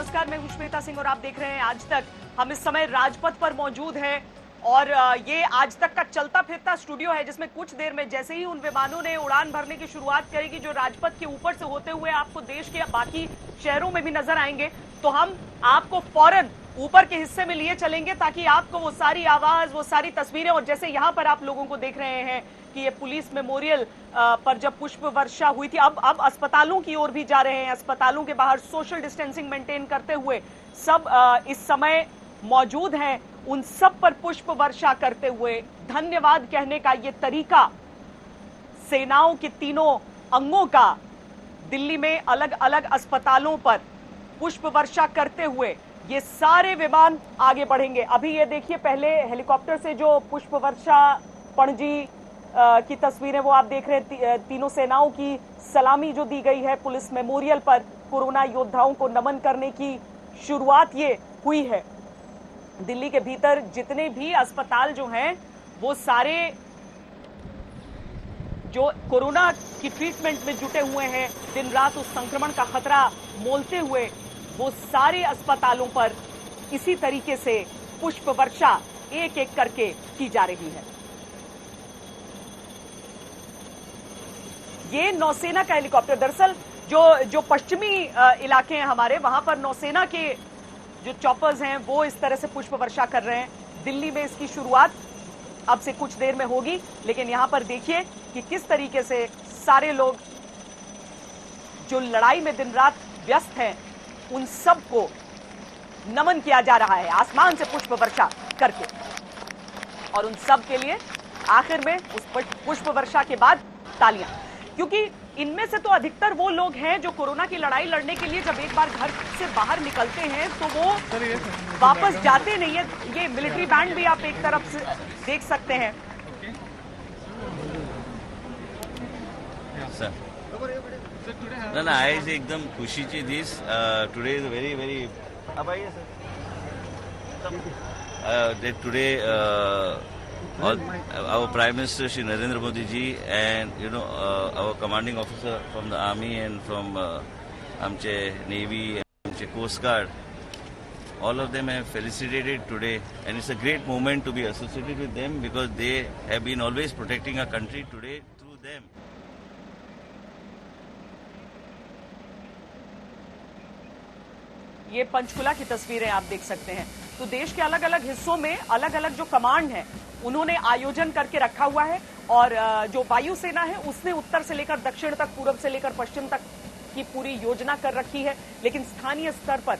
नमस्कार, मैं हूं श्वेता सिंह और आप देख रहे हैं आज तक। हम इस समय राजपथ पर मौजूद हैं और ये आज तक का चलता फिरता स्टूडियो है जिसमें कुछ देर में जैसे ही उन विमानों ने उड़ान भरने की शुरुआत करेगी जो राजपथ के ऊपर से होते हुए आपको देश के बाकी शहरों में भी नजर आएंगे, तो हम आपको फौरन ऊपर के हिस्से में लिए चलेंगे ताकि आपको वो सारी आवाज, वो सारी तस्वीरें, और जैसे यहाँ पर आप लोगों को देख रहे हैं कि ये पुलिस मेमोरियल पर जब पुष्प वर्षा हुई थी, अब अस्पतालों की ओर भी जा रहे हैं। अस्पतालों के बाहर सोशल डिस्टेंसिंग मेंटेन करते हुए सब इस समय मौजूद हैं। उन सब पर पुष्प वर्षा करते हुए धन्यवाद कहने का ये तरीका सेनाओं के तीनों अंगों का दिल्ली में अलग अलग अस्पतालों पर पुष्प वर्षा करते हुए ये सारे विमान आगे बढ़ेंगे। अभी ये देखिए, पहले हेलीकॉप्टर से जो पुष्प वर्षा पणजी की तस्वीरें वो आप देख रहे हैं। तीनों सेनाओं की सलामी जो दी गई है पुलिस मेमोरियल पर, कोरोना योद्धाओं को नमन करने की शुरुआत ये हुई है। दिल्ली के भीतर जितने भी अस्पताल जो हैं वो सारे जो कोरोना की ट्रीटमेंट में जुटे हुए हैं, दिन रात उस संक्रमण का खतरा मोलते हुए, वो सारे अस्पतालों पर इसी तरीके से पुष्प वर्षा एक एक करके की जा रही है। ये नौसेना का हेलीकॉप्टर, दरअसल जो पश्चिमी इलाके हैं हमारे, वहां पर नौसेना के जो चॉपर्स हैं वो इस तरह से पुष्प वर्षा कर रहे हैं। दिल्ली में इसकी शुरुआत अब से कुछ देर में होगी, लेकिन यहां पर देखिए कि किस तरीके से सारे लोग जो लड़ाई में दिन रात व्यस्त हैं उन सब को नमन किया जा रहा है आसमान से पुष्प वर्षा करके। और उन सब के लिए आखिर में उस पुष्प वर्षा के बाद तालियां, क्योंकि इनमें से तो अधिकतर वो लोग हैं जो कोरोना की लड़ाई लड़ने के लिए जब एक बार घर से बाहर निकलते हैं तो वो वापस जाते नहीं है। ये मिलिट्री बैंड भी आप एक तरफ से देख सकते हैं। ना आज एकदम खुशीची this today is very very अब आइए sir today our Prime Minister Shri Narendra Modi ji and our commanding officer from the army and from amche navy and amche coast guard, all of them have felicitated today, and it's a great moment to be associated with them because they have been always protecting our country. Today through them ये पंचकुला की तस्वीरें आप देख सकते हैं। तो देश के अलग अलग हिस्सों में अलग अलग जो कमांड है उन्होंने आयोजन करके रखा हुआ है, और जो वायुसेना है उसने उत्तर से लेकर दक्षिण तक, पूर्व से लेकर पश्चिम तक की पूरी योजना कर रखी है। लेकिन स्थानीय स्तर पर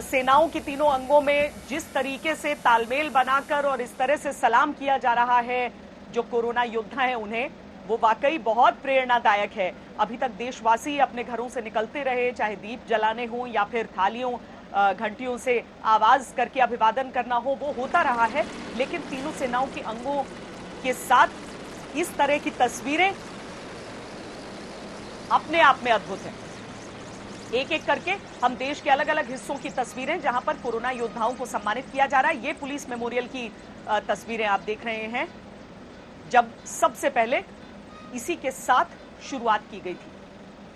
सेनाओं की तीनों अंगों में जिस तरीके से तालमेल बनाकर और इस तरह से सलाम किया जा रहा है जो कोरोना योद्धा है उन्हें, वो वाकई बहुत प्रेरणादायक है। अभी तक देशवासी अपने घरों से निकलते रहे, चाहे दीप जलाने हों या फिर थालियों घंटियों से आवाज करके अभिवादन करना हो, वो होता रहा है। लेकिन तीनों सेनाओं के अंगों के साथ इस तरह की तस्वीरें अपने आप में अद्भुत है। एक एक करके हम देश के अलग अलग हिस्सों की तस्वीरें जहां पर कोरोना योद्धाओं को सम्मानित किया जा रहा है। ये पुलिस मेमोरियल की तस्वीरें आप देख रहे हैं जब सबसे पहले इसी के साथ शुरुआत की गई थी,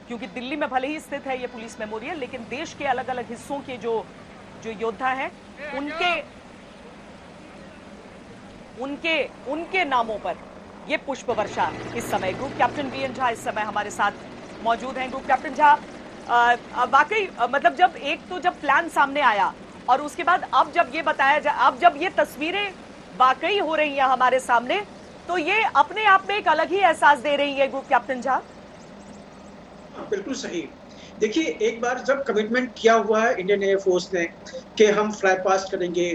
क्योंकि दिल्ली में भले ही स्थित है ये पुलिस मेमोरियल, लेकिन देश के अलग अलग हिस्सों के जो योद्धा हैं उनके नामों पर ये पुष्प वर्षा इस समय। ग्रुप कैप्टन वीएन झा इस समय हमारे साथ मौजूद हैं। ग्रुप कैप्टन झा, वाकई मतलब जब प्लान सामने आया और उसके बाद अब जब ये बताया जाए, अब जब ये तस्वीरें वाकई हो रही हैं हमारे सामने, तो ये अपने आप में एक अलग ही एहसास दे रही है। ग्रुप कैप्टन झा, बिल्कुल सही। देखिए, एक बार जब कमिटमेंट किया हुआ है इंडियन एयरफोर्स ने कि हम फ्लाई पास्ट करेंगे,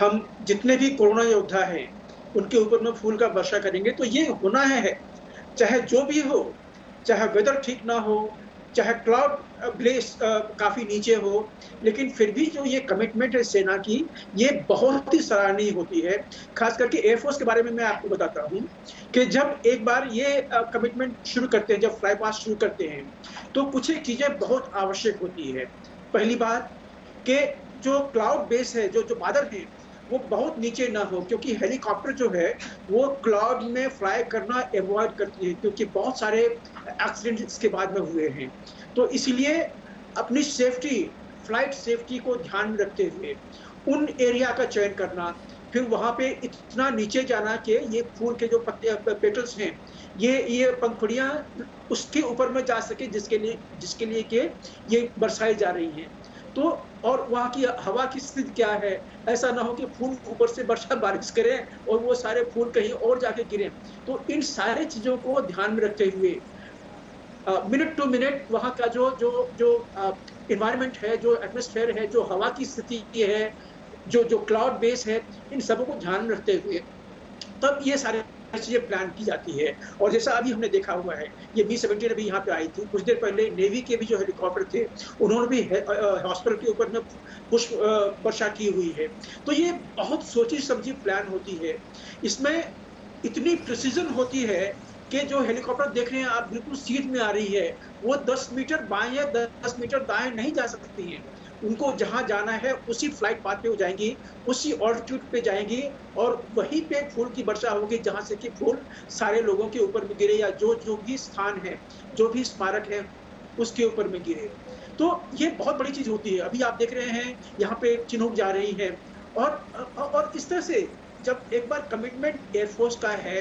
हम जितने भी कोरोना योद्धा हैं उनके ऊपर में फूल का वर्षा करेंगे, तो ये होना है, चाहे जो भी हो, चाहे वेदर ठीक ना हो, चाहे क्लाउड ब्लेस काफ़ी नीचे हो, लेकिन फिर भी जो ये कमिटमेंट है सेना की, ये बहुत ही सराहनीय होती है। खास करके एयरफोर्स के बारे में मैं आपको बताता हूँ कि जब एक बार ये कमिटमेंट शुरू करते हैं, जब फ्लाई पास्ट शुरू करते हैं, तो कुछ एक चीज़ें बहुत आवश्यक होती है। पहली बात कि जो क्लाउड बेस है, जो बादल हैं, वो बहुत नीचे ना हो, क्योंकि हेलीकॉप्टर जो है वो क्लाउड में फ्लाई करना अवॉइड करती है, क्योंकि बहुत सारे एक्सीडेंट इसके बाद में हुए हैं। तो इसीलिए अपनी सेफ्टी फ्लाइट सेफ्टी को ध्यान में रखते हुए उन एरिया का चयन करना, फिर वहां पे इतना नीचे जाना कि ये फूल के जो पत्ते पेटल्स हैं, ये पंखुड़ियां उसके ऊपर में जा सके जिसके लिए कि ये बरसाई जा रही हैं। तो और वहाँ की हवा की स्थिति क्या है, ऐसा ना हो कि फूल ऊपर से बारिश करें और वो सारे फूल कहीं और जाके गिरें। तो इन सारे चीजों को ध्यान में रखते हुए मिनट टू मिनट वहाँ का जो इन्वायरमेंट है, जो एटमॉस्फेयर है, जो हवा की स्थिति है, जो क्लाउड बेस है, इन सबों को ध्यान में रखते हुए तब ये सारे चीजें प्लान की जाती है। और जैसा अभी हमने देखा हुआ है, ये B-17 अभी यहाँ पे आई थी, कुछ देर पहले नेवी के भी जो हेलीकॉप्टर थे उन्होंने भी हॉस्पिटल के ऊपर में पुष्प वर्षा की हुई है। तो ये बहुत सोची समझी प्लान होती है, इसमें इतनी प्रिसीजन होती है कि जो हेलीकॉप्टर देख रहे हैं आप बिल्कुल सीध में आ रही है, वो 10 मीटर बाएं या 10 मीटर दाएं नहीं जा सकती है। उनको जहां जाना है उसी फ्लाइट पाथ पे वो जाएंगी, उसी ऑल्टीट्यूड पे जाएंगी और वहीं पे फूल की वर्षा होगी जहां से कि फूल सारे लोगों के ऊपर में गिरे या जो भी स्थान है, जो भी स्मारक है उसके ऊपर में गिरे। तो ये बहुत बड़ी चीज होती है। अभी आप देख रहे हैं यहाँ पे चिनूक जा रही है और इस तरह से जब एक बार कमिटमेंट एयरफोर्स का है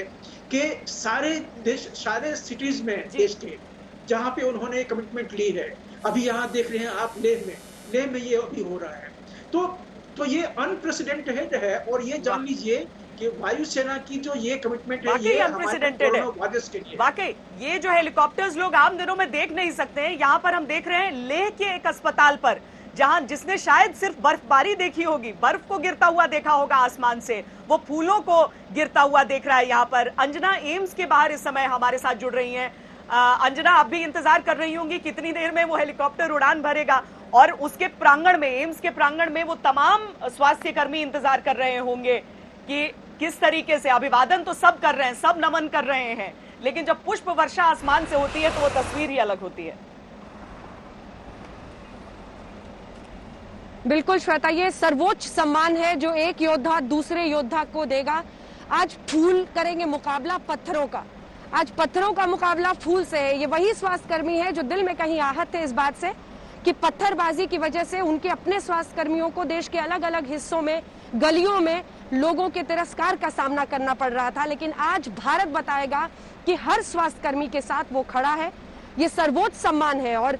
कि सारे सिटीज में देश के जहाँ पे उन्होंने कमिटमेंट ली है, अभी यहाँ देख रहे हैं आप लेह में ये अभी हो रहा है। तो ये अनप्रेसिडेंटेड है और ये जान लीजिए कि वायुसेना की जो ये कमिटमेंट है ये अनप्रेसिडेंटेड है। वाकई ये जो हेलीकॉप्टर्स लोग आम दिनों में देख नहीं सकते हैं, यहाँ पर हम देख रहे हैं लेह के एक अस्पताल पर जहां जिसने शायद सिर्फ बर्फबारी देखी होगी, बर्फ को गिरता हुआ देखा होगा आसमान से, वो फूलों को गिरता हुआ देख रहा है यहाँ पर। अंजना एम्स के बाहर इस समय हमारे साथ जुड़ रही हैं। अंजना, आप भी इंतजार कर रही होंगी कितनी देर में वो हेलीकॉप्टर उड़ान भरेगा और उसके प्रांगण में, एम्स के प्रांगण में वो तमाम स्वास्थ्य कर्मी इंतजार कर रहे होंगे कि किस तरीके से, अभिवादन तो सब कर रहे हैं, सब नमन कर रहे हैं, लेकिन जब पुष्प वर्षा आसमान से होती है तो वो तस्वीर ही अलग होती है। बिल्कुल श्वेता, ये सर्वोच्च सम्मान है जो एक योद्धा दूसरे योद्धा को देगा। आज फूल करेंगे मुकाबला पत्थरों का, आज पत्थरों का मुकाबला फूल से है। ये वही स्वास्थ्यकर्मी है जो दिल में कहीं आहत थे इस बात से कि पत्थरबाजी की वजह से उनके अपने स्वास्थ्यकर्मियों को देश के अलग अलग हिस्सों में, गलियों में लोगों के तिरस्कार का सामना करना पड़ रहा था। लेकिन आज भारत बताएगा कि हर स्वास्थ्यकर्मी के साथ वो खड़ा है। ये सर्वोच्च सम्मान है और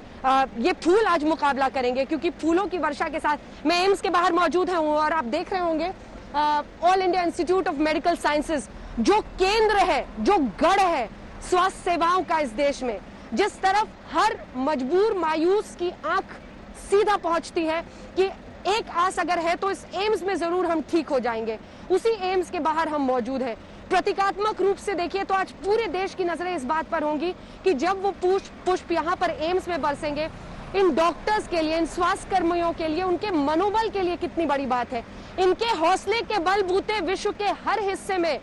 ये फूल आज मुकाबला करेंगे क्योंकि फूलों की वर्षा के साथ मैं एम्स के बाहर मौजूद हूँ और आप देख रहे होंगे all India institute of medical sciences जो केंद्र है, जो गढ़ है स्वास्थ्य सेवाओं का इस देश में, जिस तरफ हर मजबूर मायूस की आंख सीधा पहुंचती है कि एक आस अगर है तो इस एम्स में जरूर हम ठीक हो जाएंगे, उसी एम्स के बाहर हम मौजूद हैं। प्रतीकात्मक रूप से देखिए तो आज पूरे देश की नजरें इस बात पर होंगी कि जब वो पुष्प यहाँ पर एम्स में बरसेंगे, इन डॉक्टर्स के लिए, इन स्वास्थ्य कर्मियों के लिए, उनके मनोबल के लिए कितनी बड़ी बात है। इनके हौसले के बलबूते विश्व के हर हिस्से में,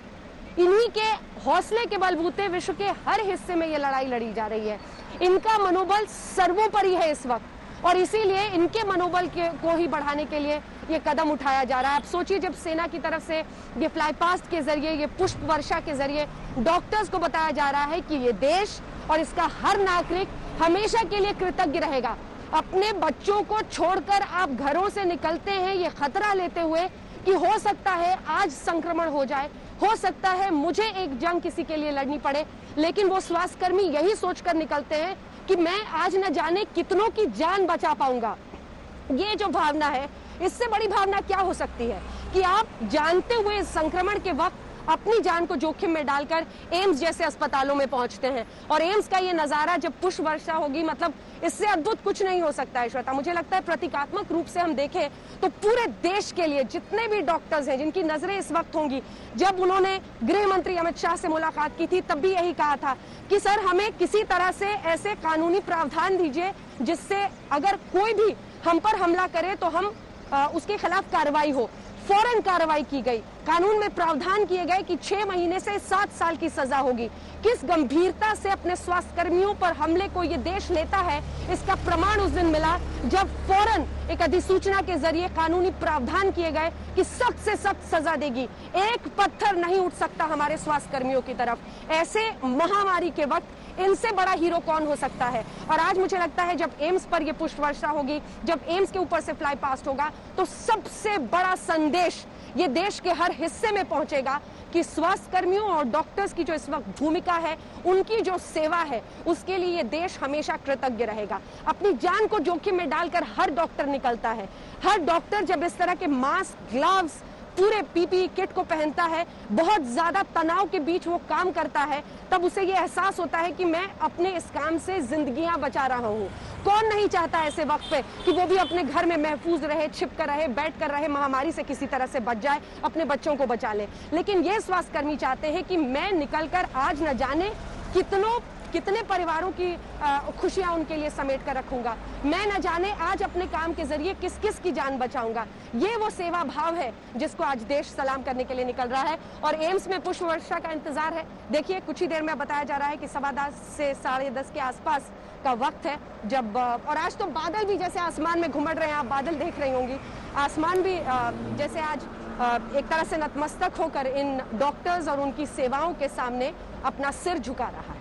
इन्हीं के हौसले के बलबूते विश्व के हर हिस्से में ये लड़ाई लड़ी जा रही है। इनका मनोबल सर्वोपरि है इस वक्त और इसीलिए इनके मनोबल को ही बढ़ाने के लिए ये कदम उठाया जा रहा है। आप सोचिए जब सेना की तरफ से ये फ्लाई पास्ट के जरिए, ये पुष्प वर्षा के जरिए डॉक्टर्स को बताया जा रहा है कि ये देश और इसका हर नागरिक हमेशा के लिए कृतज्ञ रहेगा। अपने बच्चों को छोड़कर आप घरों से निकलते हैं ये खतरा लेते हुए कि हो सकता है आज संक्रमण हो जाए, हो सकता है मुझे एक जंग किसी के लिए लड़नी पड़े, लेकिन वो स्वास्थ्यकर्मी यही सोचकर निकलते हैं कि मैं आज न जाने कितनों की जान बचा पाऊंगा। ये जो भावना है, इससे बड़ी भावना क्या हो सकती है कि आप जानते हुए इस संक्रमण के वक्त अपनी जान को जोखिम में डालकर एम्स जैसे अस्पतालों में पहुंचते हैं। और एम्स का ये नजारा जब पुष्प वर्षा होगी, मतलब इससे अद्भुत कुछ नहीं हो सकता है श्वेता। मुझे लगता है प्रतीकात्मक रूप से हम देखें तो पूरे देश के लिए जितने भी डॉक्टर्स हैं जिनकी नजरें इस वक्त होंगी, जब उन्होंने गृह मंत्री अमित शाह से मुलाकात की थी तब भी यही कहा था कि सर हमें किसी तरह से ऐसे कानूनी प्रावधान दीजिए जिससे अगर कोई भी हम पर हमला करे तो हम उसके खिलाफ कार्रवाई हो। फौरन कार्रवाई की गई, कानून में प्रावधान किए गए कि 6 महीने से 7 साल की सजा होगी। किस गंभीरता से अपने स्वास्थ्य कर्मियों पर हमले को ये देश लेता है, इसका प्रमाण उस दिन मिला जब फौरन एक अधिसूचना के जरिए कानूनी प्रावधान किए गए कि सख्त से सख्त सजा देगी। एक पत्थर नहीं उठ सकता हमारे स्वास्थ्य कर्मियों की तरफ। ऐसे महामारी के वक्त इनसे बड़ा हीरो कौन हो सकता है। और आज मुझे लगता है जब एम्स पर यह पुष्प वर्षा होगी, जब एम्स के ऊपर से फ्लाई पास्ट होगा, तो सबसे बड़ा संदेश ये देश के हर हिस्से में पहुंचेगा कि स्वास्थ्य कर्मियों और डॉक्टर्स की जो इस वक्त भूमिका है, उनकी जो सेवा है, उसके लिए ये देश हमेशा कृतज्ञ रहेगा। अपनी जान को जोखिम में डालकर हर डॉक्टर निकलता है। हर डॉक्टर जब इस तरह के मास्क, ग्लव्स, पूरे पीपीई किट को पहनता है, बहुत ज्यादा तनाव के बीच वो काम करता है, तब उसे ये एहसास होता है कि मैं अपने इस काम से जिंदगियां बचा रहा हूं। कौन नहीं चाहता ऐसे वक्त पे कि वो भी अपने घर में महफूज रहे, छिप कर रहे, बैठ कर रहे, महामारी से किसी तरह से बच जाए, अपने बच्चों को बचा ले। लेकिन ये स्वास्थ्यकर्मी चाहते हैं कि मैं निकलकर आज न जाने कितने परिवारों की खुशियां उनके लिए समेट कर रखूंगा, मैं न जाने आज अपने काम के जरिए किस किस की जान बचाऊंगा। ये वो सेवा भाव है जिसको आज देश सलाम करने के लिए निकल रहा है। और एम्स में पुष्प वर्षा का इंतजार है। देखिए कुछ ही देर में बताया जा रहा है कि 10:15 से 10:30 के आसपास का वक्त है जब, और आज तो बादल भी जैसे आसमान में घुमड़ रहे हैं, आप बादल देख रही होंगी, आसमान भी जैसे आज एक तरह से नतमस्तक होकर इन डॉक्टर्स और उनकी सेवाओं के सामने अपना सिर झुका रहा है।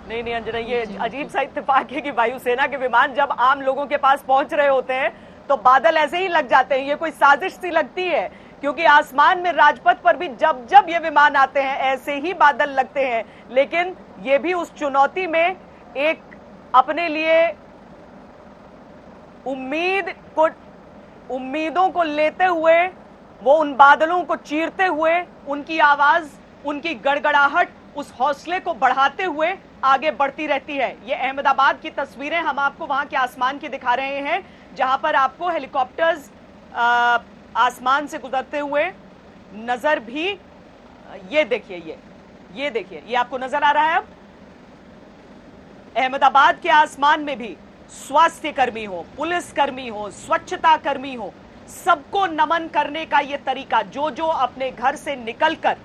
नहीं अंजना, ये अजीब सा इत्तेफाक है कि वायुसेना के विमान जब आम लोगों के पास पहुंच रहे होते हैं तो बादल ऐसे ही लग जाते हैं। ये कोई साजिश सी लगती है, क्योंकि आसमान में राजपथ पर भी जब जब ये विमान आते हैं ऐसे ही बादल लगते हैं। लेकिन ये भी उस चुनौती में एक अपने लिए उम्मीदों को लेते हुए, वो उन बादलों को चीरते हुए, उनकी आवाज, उनकी गड़गड़ाहट, उस हौसले को बढ़ाते हुए आगे बढ़ती रहती है। ये अहमदाबाद की तस्वीरें हम आपको वहां के आसमान की दिखा रहे हैं, जहां पर आपको हेलीकॉप्टर्स आसमान से गुजरते हुए नजर भी, ये देखिए, ये देखिए, ये आपको नजर आ रहा है। अब अहमदाबाद के आसमान में भी स्वास्थ्य कर्मी हो, पुलिस कर्मी हो, स्वच्छता कर्मी हो, सबको नमन करने का ये तरीका, जो अपने घर से निकलकर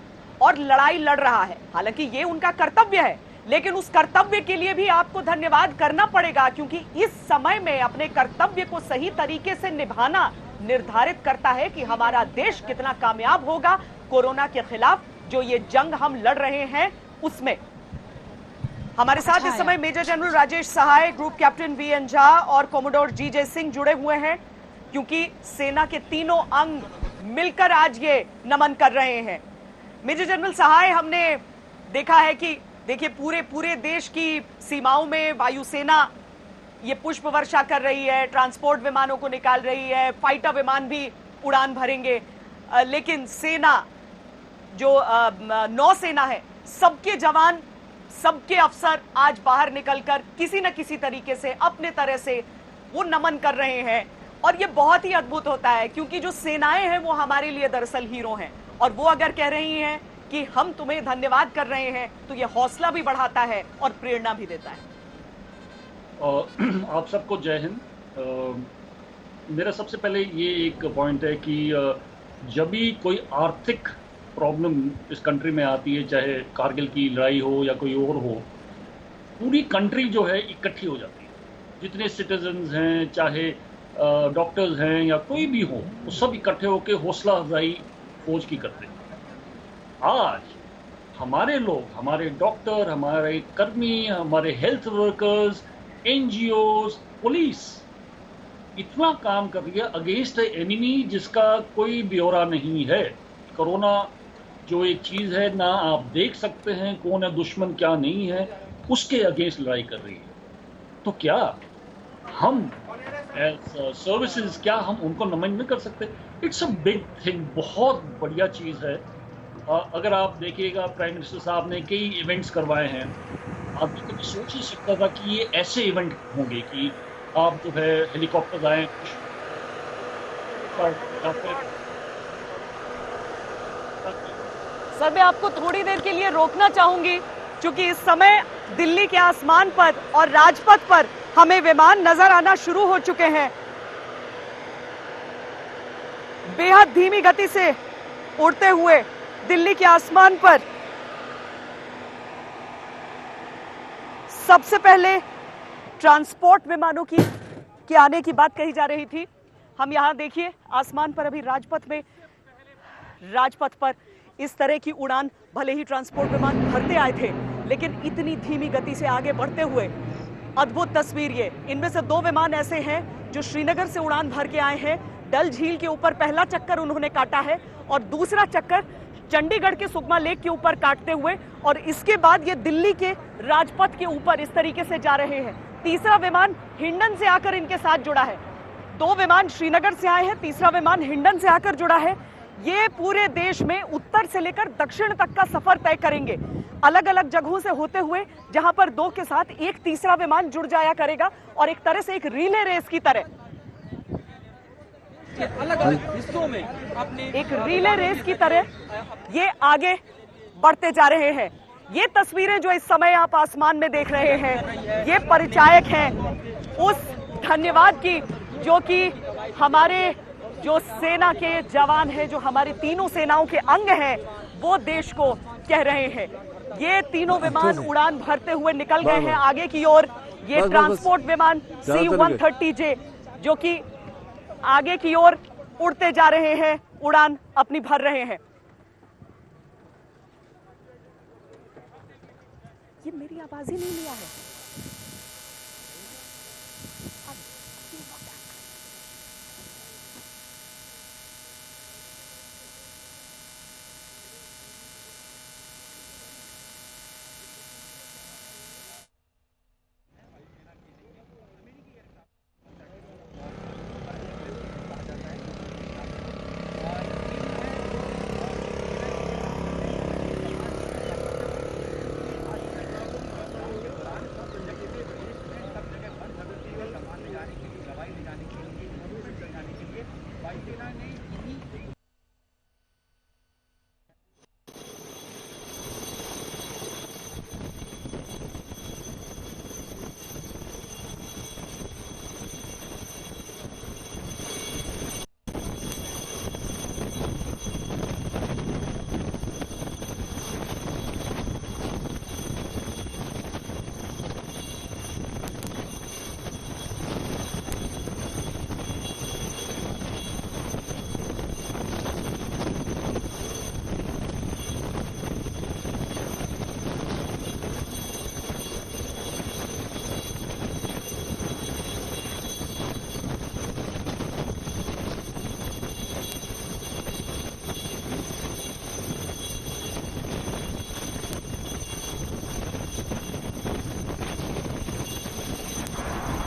और लड़ाई लड़ रहा है। हालांकि ये उनका कर्तव्य है, लेकिन उस कर्तव्य के लिए भी आपको धन्यवाद करना पड़ेगा, क्योंकि इस समय में अपने कर्तव्य को सही तरीके से निभाना निर्धारित करता है कि हमारा देश कितना कामयाब होगा कोरोना के खिलाफ जो ये जंग हम लड़ रहे हैं उसमें। हमारे साथ इस समय मेजर जनरल राजेश सहाय, ग्रुप कैप्टन वीएन झा और कोमोडोर जीजे सिंह जुड़े हुए हैं, क्योंकि सेना के तीनों अंग मिलकर आज ये नमन कर रहे हैं। मेजर जनरल सहाय, हमने देखा है कि देखिए पूरे देश की सीमाओं में वायुसेना ये पुष्प वर्षा कर रही है, ट्रांसपोर्ट विमानों को निकाल रही है, फाइटर विमान भी उड़ान भरेंगे, लेकिन सेना जो नौसेना है, सबके जवान, सबके अफसर आज बाहर निकलकर किसी न किसी तरीके से अपने तरह से वो नमन कर रहे हैं। और ये बहुत ही अद्भुत होता है, क्योंकि जो सेनाएं हैं वो हमारे लिए दरअसल हीरो हैं, और वो अगर कह रही हैं कि हम तुम्हें धन्यवाद कर रहे हैं तो ये हौसला भी बढ़ाता है और प्रेरणा भी देता है। आप सबको जय हिंद। मेरा सबसे पहले ये एक पॉइंट है कि जब भी कोई आर्थिक प्रॉब्लम इस कंट्री में आती है, चाहे कारगिल की लड़ाई हो या कोई और हो, पूरी कंट्री जो है इकट्ठी हो जाती है। जितने सिटीजन्स हैं, चाहे डॉक्टर्स हैं या कोई भी हो, वो सब इकट्ठे होकर हौसला अफजाई फौज की करते हैं। आज हमारे लोग, हमारे डॉक्टर, हमारे कर्मी, हमारे हेल्थ वर्कर्स, एनजीओज, पुलिस इतना काम कर रही है अगेंस्ट एनिमी जिसका कोई ब्यौरा नहीं है। कोरोना जो एक चीज़ है, ना आप देख सकते हैं कौन है दुश्मन क्या नहीं है, उसके अगेंस्ट लड़ाई कर रही है। तो क्या हम एज सर्विसेज, क्या हम उनको नमन नहीं कर सकते? इट्स अ बिग थिंग, बहुत बढ़िया चीज़ है। अगर आप देखिएगा, प्राइम मिनिस्टर साहब ने कई इवेंट्स करवाए हैं। आप कभी सोच ही सकता था कि ये ऐसे इवेंट होंगे कि आप जो है हेलीकॉप्टर आए सर, मैं आपको थोड़ी देर के लिए रोकना चाहूंगी, क्योंकि इस समय दिल्ली के आसमान पर और राजपथ पर हमें विमान नजर आना शुरू हो चुके हैं। बेहद धीमी गति से उड़ते हुए दिल्ली के आसमान पर सबसे पहले ट्रांसपोर्ट विमानों की आने की बात कही जा रही थी। हम यहां देखिए आसमान पर अभी राजपथ पर इस तरह की उड़ान भले ही ट्रांसपोर्ट विमान भरते आए थे, लेकिन इतनी धीमी गति से आगे बढ़ते हुए अद्भुत तस्वीर ये। इनमें से 2 विमान ऐसे हैं जो श्रीनगर से उड़ान भर के आए हैं। डल झील के ऊपर पहला चक्कर उन्होंने काटा है और दूसरा चक्कर चंडीगढ़ के सुकमा लेक के ऊपर काटते हुए, और इसके बाद ये दिल्ली के राजपथ के ऊपर इस तरीके से जा रहे हैं। तीसरा विमान हिंडन से आकर इनके साथ जुड़ा है। 2 विमान श्रीनगर से आए हैं, तीसरा विमान हिंडन से आकर जुड़ा है। ये पूरे देश में उत्तर से लेकर दक्षिण तक का सफर तय करेंगे, अलग अलग जगहों से होते हुए, जहां पर 2 के साथ एक तीसरा विमान जुड़ जाया करेगा और एक तरह से एक रिले रेस की तरह अलग अलग हिस्सों में अपने एक रिले रेस की तरह ये आगे बढ़ते जा रहे हैं। ये तस्वीरें जो इस समय आप आसमान में देख रहे हैं, ये परिचायक हैं उस धन्यवाद की जो कि हमारे जो सेना के जवान हैं, जो हमारी तीनों सेनाओं के अंग हैं, वो देश को कह रहे हैं। ये तीनों विमान उड़ान भरते हुए निकल गए हैं आगे की ओर। ये ट्रांसपोर्ट विमान C-130J जो कि आगे की ओर उड़ते जा रहे हैं, उड़ान अपनी भर रहे हैं। ये मेरी आवाज ही नहीं लिया है।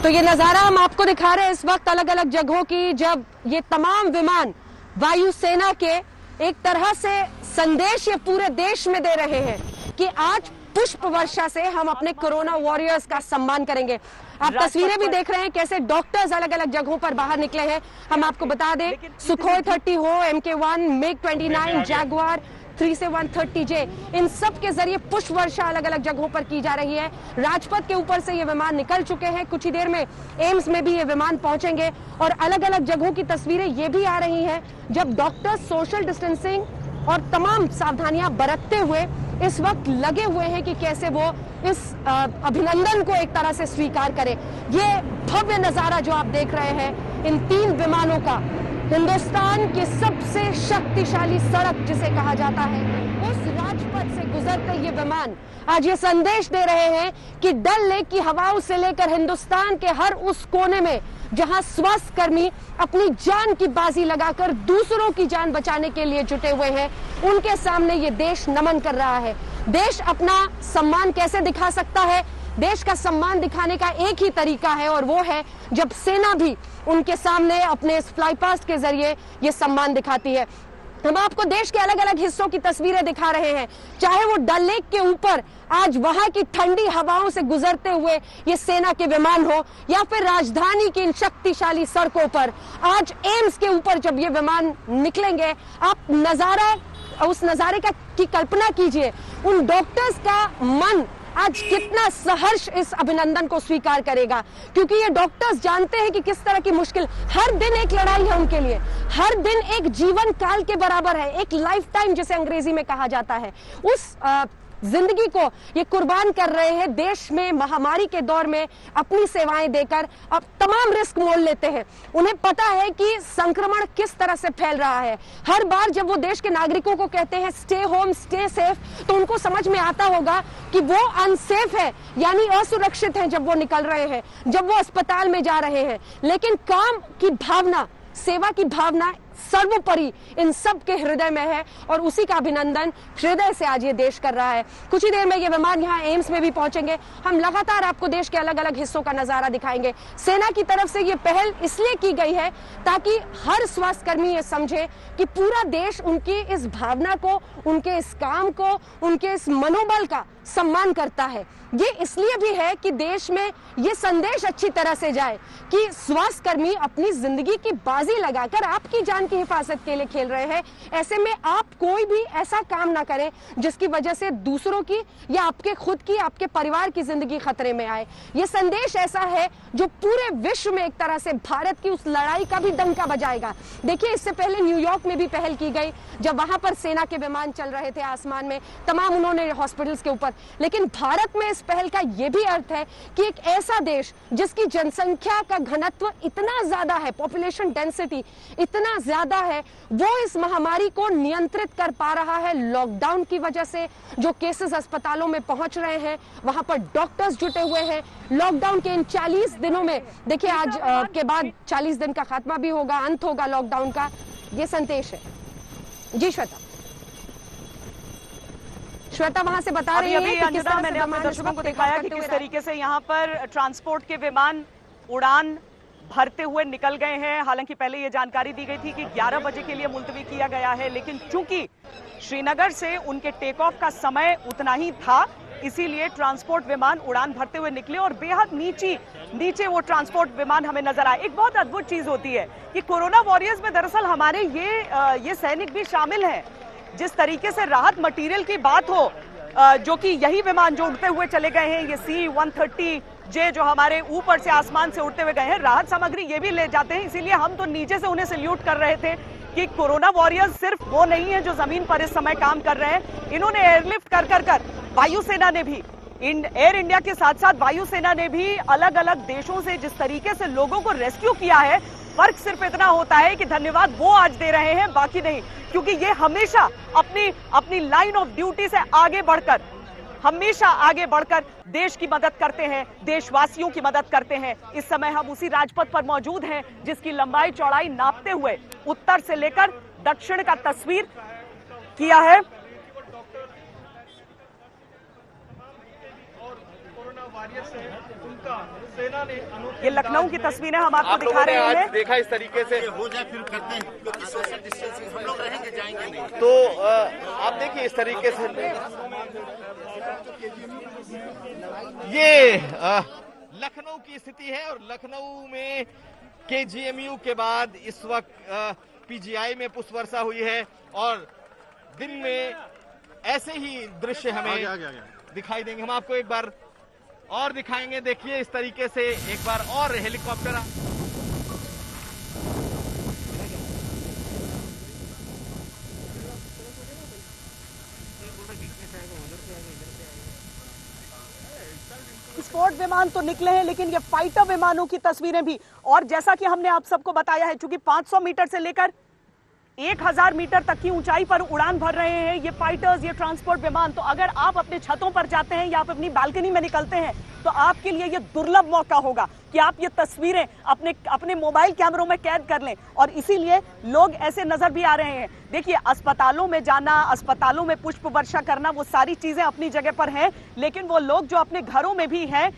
तो ये नजारा हम आपको दिखा रहे हैं इस वक्त अलग अलग जगहों की, जब ये तमाम विमान वायुसेना के एक तरह से संदेश ये पूरे देश में दे रहे हैं कि आज पुष्प वर्षा से हम अपने कोरोना वॉरियर्स का सम्मान करेंगे। आप तस्वीरें भी देख रहे हैं कैसे डॉक्टर्स अलग अलग जगहों पर बाहर निकले हैं। हम आपको बता दें, सुखोई 30 हो, MK1, MiG-29, जैगुआर 3 से 130J, इन सब के जरिए पुष्प वर्षा अलग अलग जगहों पर की जा रही है। राजपथ के ऊपर से ये विमान निकल चुके हैं, कुछ ही देर में एम्स में भी ये विमान पहुंचेंगे और अलग अलग जगहों की तस्वीरें ये भी आ रही हैं जब डॉक्टर्स सोशल डिस्टेंसिंग और तमाम सावधानियां बरतते हुए इस वक्त लगे हुए हैं कि कैसे वो इस अभिनंदन को एक तरह से स्वीकार करें। ये भव्य नजारा जो आप देख रहे हैं इन 3 विमानों का, हिंदुस्तान की सबसे शक्तिशाली सड़क जिसे कहा जाता है, उस राजपथ से गुजरते ये विमान आज ये संदेश दे रहे हैं कि डल लेक की हवाओं से लेकर हिंदुस्तान के हर उस कोने में जहां स्वास्थ्य कर्मी अपनी जान की बाजी लगाकर दूसरों की जान बचाने के लिए जुटे हुए हैं, उनके सामने ये देश नमन कर रहा है। देश अपना सम्मान कैसे दिखा सकता है? देश का सम्मान दिखाने का एक ही तरीका है और वो है जब सेना भी उनके सामने अपने इस फ्लाई पास्ट के जरिए ये सम्मान दिखाती है। हम आपको देश के अलग अलग हिस्सों की तस्वीरें दिखा रहे हैं, चाहे वो डल लेक के ऊपर आज वहां की ठंडी हवाओं से गुजरते हुए ये सेना के विमान हो, या फिर राजधानी की इन शक्तिशाली सड़कों पर आज एम्स के ऊपर जब ये विमान निकलेंगे, आप उस नजारे की कल्पना कीजिए। उन डॉक्टर्स का मन आज कितना सहर्ष इस अभिनंदन को स्वीकार करेगा, क्योंकि ये डॉक्टर्स जानते हैं कि किस तरह की मुश्किल, हर दिन एक लड़ाई है उनके लिए, हर दिन एक जीवन काल के बराबर है, एक लाइफ टाइम जिसे अंग्रेजी में कहा जाता है। उस जिंदगी को ये कुर्बान कर रहे हैं देश में महामारी के दौर में अपनी सेवाएं देकर अब तमाम रिस्क मोल लेते हैं। उन्हें पता है कि संक्रमण किस तरह से फैल रहा है। हर बार जब वो देश के नागरिकों को कहते हैं स्टे होम स्टे सेफ, तो उनको समझ में आता होगा कि वो अनसेफ है, यानी असुरक्षित हैं जब वो निकल रहे हैं, जब वो अस्पताल में जा रहे हैं। लेकिन काम की भावना, सेवा की भावना सर्वोपरि इन सब के हृदय में है और उसी का अभिनंदन हृदय से आज ये देश कर रहा है। कुछ ही देर में ये विमान यहाँ एम्स में भी पहुंचेंगे। हम लगातार आपको देश के अलग अलग हिस्सों का नजारा दिखाएंगे। सेना की तरफ से ये पहल इसलिए की गई है ताकि हर स्वास्थ्यकर्मी ये समझे कि पूरा देश उनकी इस भावना को, उनके इस काम को, उनके इस मनोबल का सम्मान करता है। ये इसलिए भी है कि देश में ये संदेश अच्छी तरह से जाए कि स्वास्थ्यकर्मी अपनी जिंदगी की बाजी लगाकर आपकी जान की हिफाजत के लिए खेल रहे हैं। ऐसे में आप कोई भी ऐसा काम ना करें जिसकी वजह से दूसरों की या आपके खुद की, आपके परिवार की जिंदगी खतरे में आए। ये संदेश ऐसा है जो पूरे विश्व में एक तरह से भारत की उस लड़ाई का भी डंका बजाएगा। देखिए, इससे पहले न्यूयॉर्क में भी पहल की गई, जब वहां पर सेना के विमान चल रहे थे आसमान में, तमाम उन्होंने हॉस्पिटल्स के ऊपर। लेकिन भारत में इस पहल का यह भी अर्थ है कि एक ऐसा देश जिसकी जनसंख्या का घनत्व इतना ज्यादा है, पॉपुलेशन डेंसिटी इतना ज्यादा है, वो इस महामारी को नियंत्रित कर पा रहा है। लॉकडाउन की वजह से जो केसेस अस्पतालों में पहुंच रहे हैं, वहां पर डॉक्टर्स जुटे हुए हैं। लॉकडाउन के इन 40 दिनों में, देखिए आज के बाद 40 दिन का खात्मा भी होगा, अंत होगा लॉकडाउन का, ये संदेश है। जी श्वेता वहां से बता रही है कि किस तरह मैंने अपने दर्शकों को दिखाया कि किस तरीके से यहाँ पर ट्रांसपोर्ट के विमान उड़ान भरते हुए निकल गए हैं। हालांकि पहले ये जानकारी दी गई थी कि 11 बजे के लिए मुलतवी किया गया है, लेकिन चूंकि श्रीनगर से उनके टेक ऑफ का समय उतना ही था, इसीलिए ट्रांसपोर्ट विमान उड़ान भरते हुए निकले और बेहद नीचे वो ट्रांसपोर्ट विमान हमें नजर आए। एक बहुत अद्भुत चीज होती है कि कोरोना वॉरियर्स में दरअसल हमारे ये सैनिक भी शामिल हैं। जिस तरीके से राहत मटेरियल की बात हो, जो कि यही विमान जो उड़ते हुए चले गए हैं, ये C-130J जो हमारे ऊपर से आसमान से उड़ते हुए गए हैं, राहत सामग्री ये भी ले जाते हैं। इसीलिए हम तो नीचे से उन्हें सल्यूट कर रहे थे कि कोरोना वॉरियर्स सिर्फ वो नहीं है जो जमीन पर इस समय काम कर रहे हैं। इन्होंने एयरलिफ्ट कर वायुसेना ने भी, एयर इंडिया के साथ साथ वायुसेना ने भी अलग अलग देशों से जिस तरीके से लोगों को रेस्क्यू किया है, फर्क सिर्फ इतना होता है कि धन्यवाद वो आज दे रहे हैं, बाकी नहीं, क्योंकि ये हमेशा अपनी लाइन ऑफ ड्यूटी से हमेशा आगे बढ़कर देश की मदद करते हैं, देशवासियों की मदद करते हैं। इस समय हम उसी राजपथ पर मौजूद हैं जिसकी लंबाई चौड़ाई नापते हुए उत्तर से लेकर दक्षिण का तस्वीर किया है। ये लखनऊ की तस्वीरें हम आपको दिखा रहे हैं। देखा इस तरीके से हो जाए फिर करते हैं, क्योंकि सोशल डिस्टेंसिंग हम लोग रहेंगे, जाएंगे नहीं। तो आप देखिए इस तरीके से ये लखनऊ की स्थिति है और लखनऊ में KGMU के बाद इस वक्त PGI में पुष्प वर्षा हुई है और दिन में ऐसे ही दृश्य हमें दिखाई देंगे। हम आपको एक बार और दिखाएंगे। देखिए इस तरीके से एक बार और हेलीकॉप्टर स्पोर्ट विमान तो निकले हैं, लेकिन ये फाइटर विमानों की तस्वीरें भी, और जैसा कि हमने आप सबको बताया है, चूंकि 500 मीटर से लेकर 1000 मीटर तक की ऊंचाई पर उड़ान भर रहे हैं ये फाइटर्स, ये ट्रांसपोर्ट विमान, तो अगर आप अपने छतों पर जाते हैं या आप अपनी बालकनी में निकलते हैं तो आपके लिए ये दुर्लभ मौका होगा कि आप ये तस्वीरें अपने मोबाइल कैमरों में कैद कर लें, और इसीलिए लोग ऐसे नजर भी आ रहे हैं। देखिए, अस्पतालों में जाना, अस्पतालों में पुष्प वर्षा करना, वो सारी चीजें अपनी जगह पर हैं, लेकिन वो लोग जो अपने घरों में भी हैं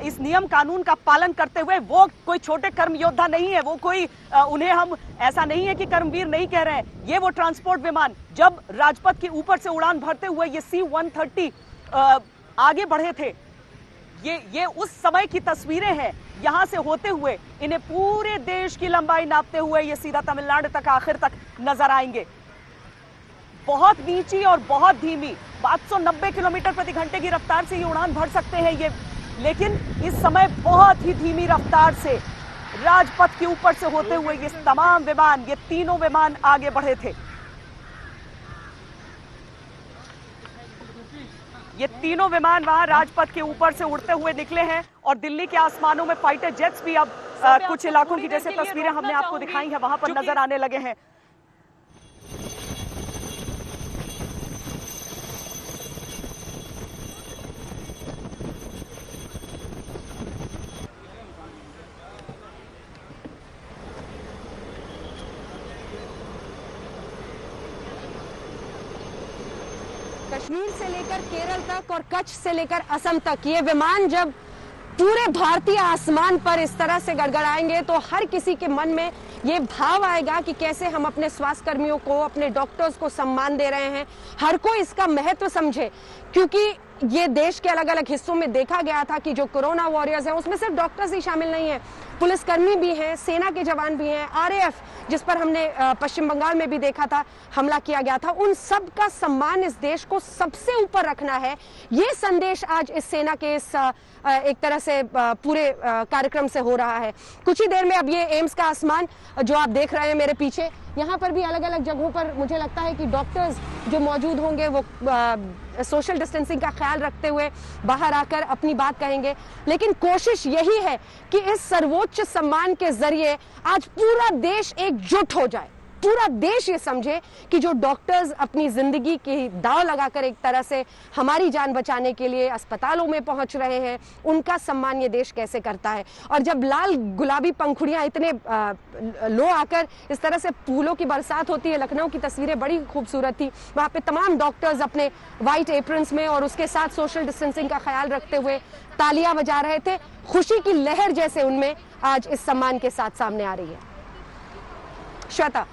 इस नियम कानून का पालन करते हुए, वो कोई छोटे कर्म योद्धा नहीं है, वो कोई उन्हें हम ऐसा नहीं है कि कर्मवीर नहीं कह रहे हैं। ये वो ट्रांसपोर्ट विमान जब राजपथ के ऊपर से उड़ान भरते हुए ये C-130 आगे बढ़े थे, ये उस समय की तस्वीरें हैं। यहां से होते हुए इन्हें पूरे देश की लंबाई नापते हुए ये सीधा तमिलनाडु तक आखिर तक नजर आएंगे। बहुत नीची और बहुत धीमी 590 किलोमीटर प्रति घंटे की रफ्तार से ये उड़ान भर सकते हैं ये, लेकिन इस समय बहुत ही धीमी रफ्तार से राजपथ के ऊपर से होते हुए ये तमाम विमान, ये तीनों विमान आगे बढ़े थे। ये तीनों विमान वहां राजपथ के ऊपर से उड़ते हुए निकले हैं और दिल्ली के आसमानों में फाइटर जेट्स भी अब कुछ इलाकों की जैसे तस्वीरें हमने आपको दिखाई हैं वहां पर नजर आने लगे हैं। कश्मीर से लेकर केरल तक और कच्छ से लेकर असम तक ये विमान जब पूरे भारतीय आसमान पर इस तरह से गड़गड़ाएंगे तो हर किसी के मन में ये भाव आएगा कि कैसे हम अपने स्वास्थ्य कर्मियों को, अपने डॉक्टर्स को सम्मान दे रहे हैं। हर कोई इसका महत्व समझे, क्योंकि ये देश के अलग अलग हिस्सों में देखा गया था कि जो कोरोना वॉरियर्स हैं उसमें सिर्फ डॉक्टर्स ही शामिल नहीं है, पुलिसकर्मी भी हैं, सेना के जवान भी हैं, आरएएफ जिस पर हमने पश्चिम बंगाल में भी देखा था हमला किया गया था, उन सब का सम्मान इस देश को सबसे ऊपर रखना है। ये संदेश आज इस सेना के इस एक तरह से पूरे कार्यक्रम से हो रहा है। कुछ ही देर में अब ये एम्स का आसमान जो आप देख रहे हैं मेरे पीछे, यहाँ पर भी अलग अलग जगहों पर मुझे लगता है कि डॉक्टर्स जो मौजूद होंगे वो सोशल डिस्टेंसिंग का ख्याल रखते हुए बाहर आकर अपनी बात कहेंगे। लेकिन कोशिश यही है कि इस सर्वोच्च सम्मान के जरिए आज पूरा देश एकजुट हो जाए, पूरा देश ये समझे कि जो डॉक्टर्स अपनी जिंदगी की दांव लगाकर एक तरह से हमारी जान बचाने के लिए अस्पतालों में पहुंच रहे हैं, उनका सम्मान ये देश कैसे करता है। और जब लाल गुलाबी पंखुड़ियां इतने लो आकर इस तरह से फूलों की बरसात होती है, लखनऊ की तस्वीरें बड़ी खूबसूरत थी, वहां पे तमाम डॉक्टर्स अपने व्हाइट एप्रन्स में और उसके साथ सोशल डिस्टेंसिंग का ख्याल रखते हुए तालियां बजा रहे थे। खुशी की लहर जैसे उनमें आज इस सम्मान के साथ सामने आ रही है। श्वेता।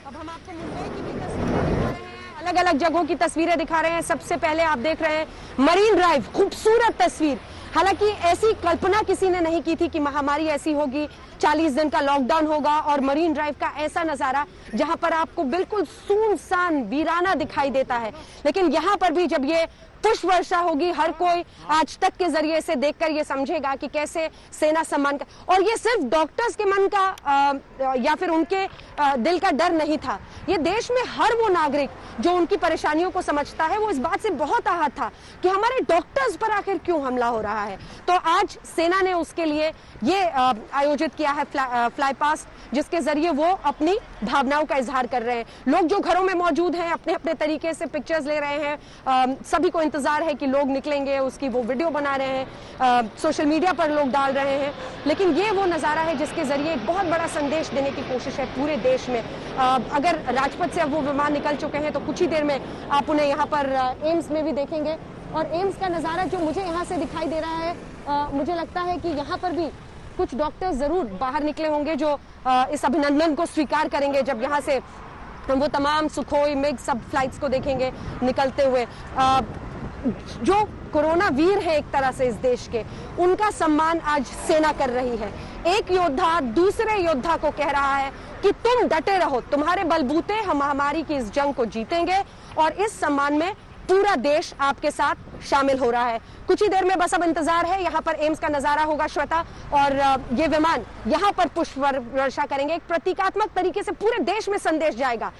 अब हम आपको मुंबई की भी तस्वीरें दिखा रहे हैं, अलग अलग जगहों की तस्वीरें दिखा रहे हैं। सबसे पहले आप देख रहे हैं मरीन ड्राइव, खूबसूरत तस्वीर। हालांकि ऐसी कल्पना किसी ने नहीं की थी कि महामारी ऐसी होगी, 40 दिन का लॉकडाउन होगा और मरीन ड्राइव का ऐसा नजारा जहां पर आपको बिल्कुल सुनसान वीराना दिखाई देता है। लेकिन यहां पर भी जब ये पुष्प वर्षा होगी, हर कोई आज तक के जरिए से देखकर ये समझेगा कि कैसे सेना सम्मान का, और ये सिर्फ डॉक्टर्स के मन का या फिर उनके दिल का डर नहीं था। ये देश में हर वो नागरिक जो उनकी परेशानियों को समझता है वो इस बात से बहुत आहत था कि हमारे डॉक्टर्स पर आखिर क्यों हमला हो रहा है। तो आज सेना ने उसके लिए ये आयोजित किया है फ्लाई पास्ट, जिसके जरिए वो अपनी भावनाओं का इजहार कर रहे हैं। लोग जो घरों में मौजूद हैं अपने अपने तरीके से पिक्चर्स ले रहे हैं, सभी को इंतजार है कि लोग निकलेंगे, उसकी वो वीडियो बना रहे हैं, सोशल मीडिया पर लोग डाल रहे हैं। लेकिन ये वो नज़ारा है जिसके जरिए एक बहुत बड़ा संदेश देने की कोशिश है पूरे देश में। अगर राजपथ से अब वो विमान निकल चुके हैं तो कुछ ही देर में आप उन्हें यहाँ पर एम्स में भी देखेंगे। और एम्स का नज़ारा जो मुझे यहाँ से दिखाई दे रहा है, मुझे लगता है कि यहाँ पर भी कुछ डॉक्टर्स जरूर बाहर निकले होंगे जो इस अभिनंदन को स्वीकार करेंगे जब यहाँ से वो तमाम सुखोई मिग सब फ्लाइट्स को देखेंगे निकलते हुए। जो कोरोना वीर है एक तरह से इस देश के, उनका सम्मान आज सेना कर रही है। एक योद्धा दूसरे योद्धा को कह रहा है कि तुम डटे रहो, तुम्हारे बलबूते हम महामारी की इस जंग को जीतेंगे, और इस सम्मान में पूरा देश आपके साथ शामिल हो रहा है। कुछ ही देर में बस अब इंतजार है, यहाँ पर एम्स का नजारा होगा श्वेता, और ये विमान यहाँ पर पुष्प वर्षा करेंगे। एक प्रतीकात्मक तरीके से पूरे देश में संदेश जाएगा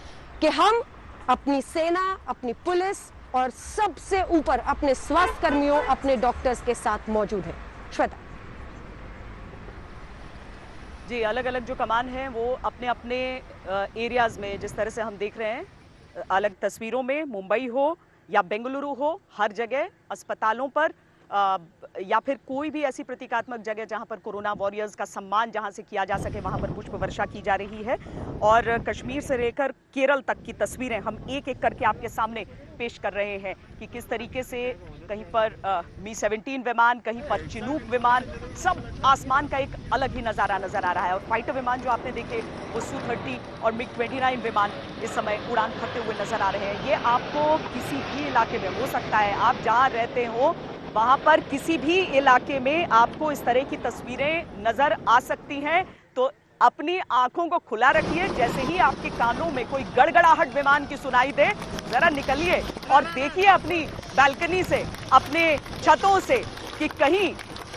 कि हम अपनी सेना, अपनी पुलिस और सबसे ऊपर अपने स्वास्थ्य कर्मियों, अपने डॉक्टर्स के साथ मौजूद है। श्वेता जी, अलग अलग जो कमान है वो अपने अपने एरियाज में, जिस तरह से हम देख रहे हैं अलग तस्वीरों में, मुंबई हो या बेंगलुरु हो, हर जगह अस्पतालों पर या फिर कोई भी ऐसी प्रतीकात्मक जगह जहां पर कोरोना वॉरियर्स का सम्मान जहां से किया जा सके, वहां पर पुष्प वर्षा की जा रही है। और कश्मीर से लेकर केरल तक की तस्वीरें हम एक एक करके आपके सामने पेश कर रहे हैं कि किस तरीके से कहीं पर मी-17 विमान, कहीं पर चिनूक विमान, सब आसमान का एक अलग ही नज़ारा नजर आ रहा है। और फाइटर विमान जो आपने देखे वो Su-30 और MiG-29 विमान इस समय उड़ान भरते हुए नजर आ रहे हैं। ये आपको किसी भी इलाके में हो सकता है, आप जहाँ रहते हो वहां पर किसी भी इलाके में आपको इस तरह की तस्वीरें नजर आ सकती हैं, तो अपनी आंखों को खुला रखिए। जैसे ही आपके कानों में कोई गड़गड़ाहट विमान की सुनाई दे, जरा निकलिए और देखिए अपनी बालकनी से, अपने छतों से कि कहीं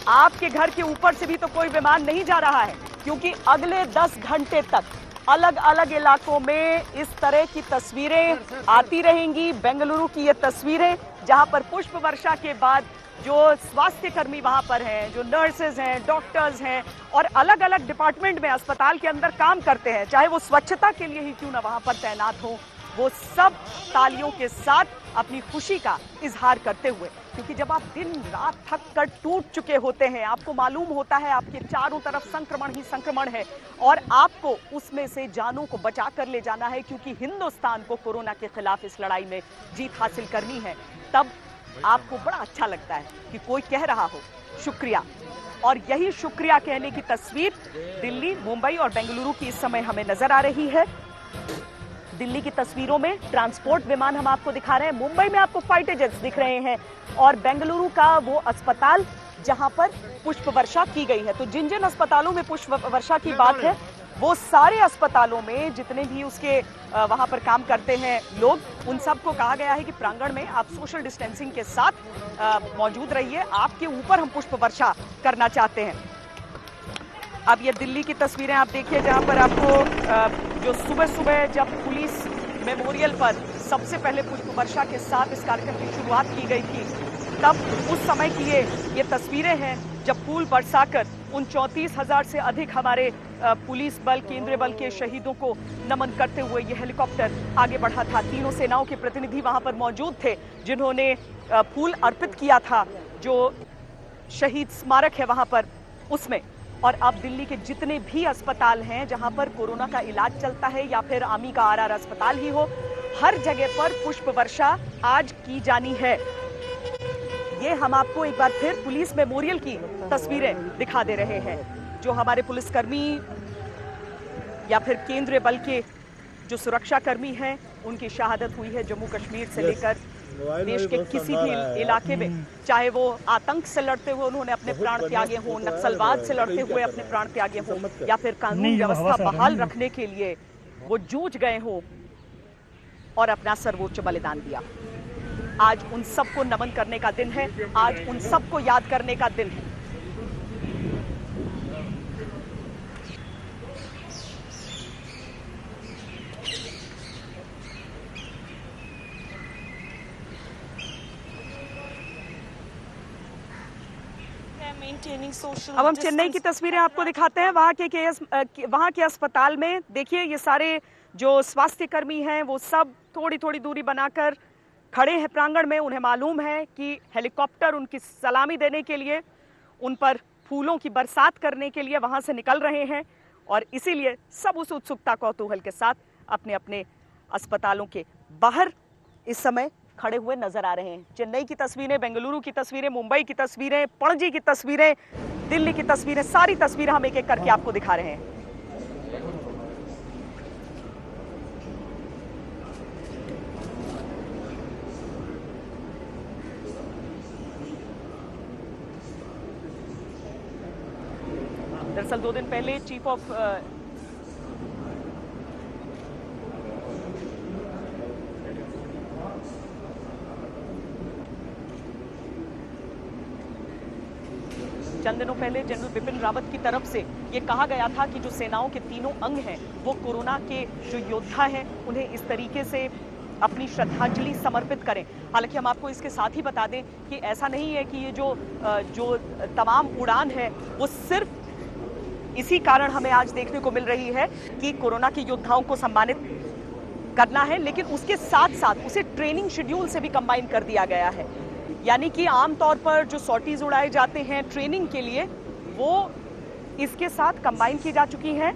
आपके घर के ऊपर से भी तो कोई विमान नहीं जा रहा है, क्योंकि अगले 10 घंटे तक अलग अलग इलाकों में इस तरह की तस्वीरें आती रहेंगी। बेंगलुरु की ये तस्वीरें जहां पर पुष्प वर्षा के बाद जो स्वास्थ्य कर्मी वहां पर हैं, जो नर्सेज हैं, डॉक्टर्स हैं और अलग अलग डिपार्टमेंट में अस्पताल के अंदर काम करते हैं, चाहे वो स्वच्छता के लिए ही क्यों ना वहां पर तैनात हो, वो सब तालियों के साथ अपनी खुशी का इजहार करते हुए, क्योंकि जब आप दिन रात थक कर टूट चुके होते हैं, आपको मालूम होता है आपके चारों तरफ संक्रमण ही संक्रमण है और आपको उसमें से जानों को बचा कर ले जाना है, क्योंकि हिंदुस्तान को कोरोना के खिलाफ इस लड़ाई में जीत हासिल करनी है, तब आपको बड़ा अच्छा लगता है कि कोई कह रहा हो शुक्रिया। और यही शुक्रिया कहने की तस्वीर दिल्ली, मुंबई और बेंगलुरु की इस समय हमें नजर आ रही है। दिल्ली की तस्वीरों में ट्रांसपोर्ट विमान हम आपको दिखा रहे हैं, मुंबई में आपको फाइटर जेट्स दिख रहे हैं और बेंगलुरु का वो अस्पताल जहां पर पुष्प वर्षा की गई है। तो जिन जिन अस्पतालों में पुष्प वर्षा की बात है, वो सारे अस्पतालों में जितने भी उसके वहां पर काम करते हैं लोग, उन सबको कहा गया है कि प्रांगण में आप सोशल डिस्टेंसिंग के साथ मौजूद रहिए, आपके ऊपर हम पुष्प वर्षा करना चाहते हैं। अब ये दिल्ली की तस्वीरें आप देखिए, जहां पर आपको जो सुबह सुबह जब पुलिस मेमोरियल पर सबसे पहले पुष्प वर्षा के साथ इस कार्यक्रम की शुरुआत की गई थी, तब उस समय की ये तस्वीरें हैं जब फूल बरसाकर उन 34,000 से अधिक हमारे पुलिस बल, केंद्रीय बल के शहीदों को नमन करते हुए ये हेलीकॉप्टर आगे बढ़ा था। तीनों सेनाओं के प्रतिनिधि वहां पर मौजूद थे जिन्होंने फूल अर्पित किया था जो शहीद स्मारक है वहां पर उसमें। और अब दिल्ली के जितने भी अस्पताल हैं जहां पर कोरोना का इलाज चलता है या फिर आर्मी का आरआर अस्पताल ही हो, हर जगह पर पुष्प वर्षा आज की जानी है। ये हम आपको एक बार फिर पुलिस मेमोरियल की तस्वीरें दिखा दे रहे हैं, जो हमारे पुलिसकर्मी या फिर केंद्रीय बल के जो सुरक्षा कर्मी हैं, उनकी शहादत हुई है जम्मू कश्मीर से लेकर देश के किसी भी इलाके में, चाहे वो आतंक से लड़ते हुए उन्होंने अपने प्राण त्यागे हों, नक्सलवाद से लड़ते हुए अपने प्राण त्यागे हों, या फिर कानून व्यवस्था बहाल रखने के लिए वो जूझ गए हों और अपना सर्वोच्च बलिदान दिया। आज उन सबको नमन करने का दिन है, आज उन सबको याद करने का दिन है। अब हम चेन्नई की तस्वीरें आपको दिखाते हैं। वहां के अस्पताल में देखिए, ये सारे जो स्वास्थ्य कर्मी हैं वो सब थोड़ी थोड़ी दूरी बनाकर खड़े हैं प्रांगण में। उन्हें मालूम है कि हेलीकॉप्टर उनकी सलामी देने के लिए, उन पर फूलों की बरसात करने के लिए वहां से निकल रहे हैं और इसीलिए सब उस उत्सुकता कौतूहल के साथ अपने अपने अस्पतालों के बाहर इस समय खड़े हुए नजर आ रहे हैं। चेन्नई की तस्वीरें, बेंगलुरु की तस्वीरें, मुंबई की तस्वीरें, पणजी की तस्वीरें, दिल्ली की तस्वीरें, सारी तस्वीरें हम एक एक करके आपको दिखा रहे हैं। दरअसल 2 दिन पहले चीफ ऑफ चंद दिनों पहले जनरल बिपिन रावत की तरफ से ये कहा गया था कि जो सेनाओं के तीनों अंग हैं वो कोरोना के जो योद्धा हैं उन्हें इस तरीके से अपनी श्रद्धांजलि समर्पित करें। हालांकि हम आपको इसके साथ ही बता दें कि ऐसा नहीं है कि ये जो तमाम उड़ान है वो सिर्फ इसी कारण हमें आज देखने को मिल रही है कि कोरोना के योद्धाओं को सम्मानित करना है, लेकिन उसके साथ साथ उसे ट्रेनिंग शेड्यूल से भी कंबाइन कर दिया गया है। यानी कि आमतौर पर जो सॉर्टीज उड़ाए जाते हैं ट्रेनिंग के लिए, वो इसके साथ कंबाइन की जा चुकी हैं,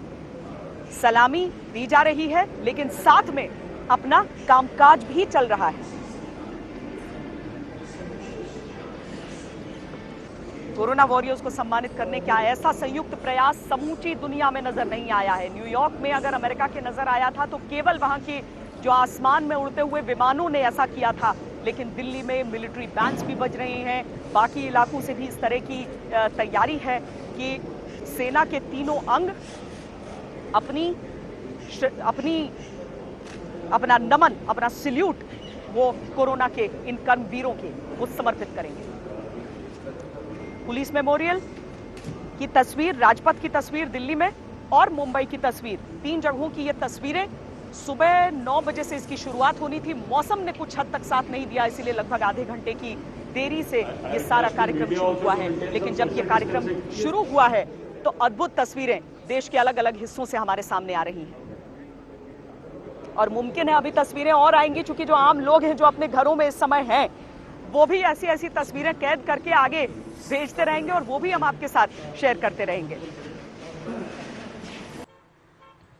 सलामी दी जा रही है, लेकिन साथ में अपना कामकाज भी चल रहा है। कोरोना वॉरियर्स को सम्मानित करने का ऐसा संयुक्त प्रयास समूची दुनिया में नजर नहीं आया है। न्यूयॉर्क में अगर अमेरिका के नजर आया था तो केवल वहां के जो आसमान में उड़ते हुए विमानों ने ऐसा किया था, लेकिन दिल्ली में मिलिट्री बैंड्स भी बज रहे हैं। बाकी इलाकों से भी इस तरह की तैयारी है कि सेना के तीनों अंग अपना नमन, अपना सल्यूट वो कोरोना के इन कर्मवीरों के वो समर्पित करेंगे। पुलिस मेमोरियल की तस्वीर, राजपथ की तस्वीर दिल्ली में और मुंबई की तस्वीर, 3 जगहों की ये तस्वीरें। सुबह 9 बजे से इसकी शुरुआत होनी थी, मौसम ने कुछ हद तक साथ नहीं दिया, इसीलिए लगभग आधे घंटे की देरी से ये सारा कार्यक्रम शुरू हुआ है। लेकिन जब ये कार्यक्रम शुरू हुआ है तो अद्भुत तस्वीरें देश के अलग अलग हिस्सों से हमारे सामने आ रही हैं और मुमकिन है अभी तस्वीरें और आएंगी, क्योंकि जो आम लोग हैं जो अपने घरों में इस समय हैं वो भी ऐसी ऐसी तस्वीरें कैद करके आगे भेजते रहेंगे और वो भी हम आपके साथ शेयर करते रहेंगे।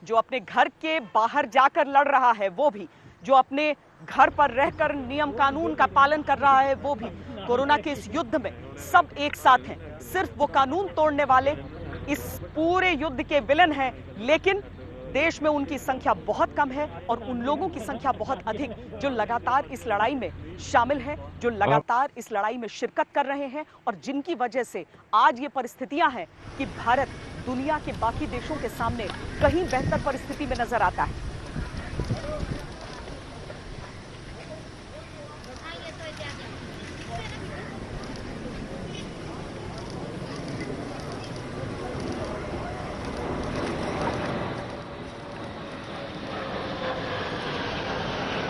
जो अपने घर के बाहर जाकर लड़ रहा है वो भी, जो अपने घर पर रहकर नियम कानून का पालन कर रहा है वो भी, कोरोना के इस युद्ध में सब एक साथ हैं। सिर्फ वो कानून तोड़ने वाले इस पूरे युद्ध के विलन हैं, लेकिन देश में उनकी संख्या बहुत कम है और उन लोगों की संख्या बहुत अधिक जो लगातार इस लड़ाई में शामिल हैं, जो लगातार इस लड़ाई में शिरकत कर रहे हैं और जिनकी वजह से आज ये परिस्थितियां हैं कि भारत दुनिया के बाकी देशों के सामने कहीं बेहतर परिस्थिति में नजर आता है।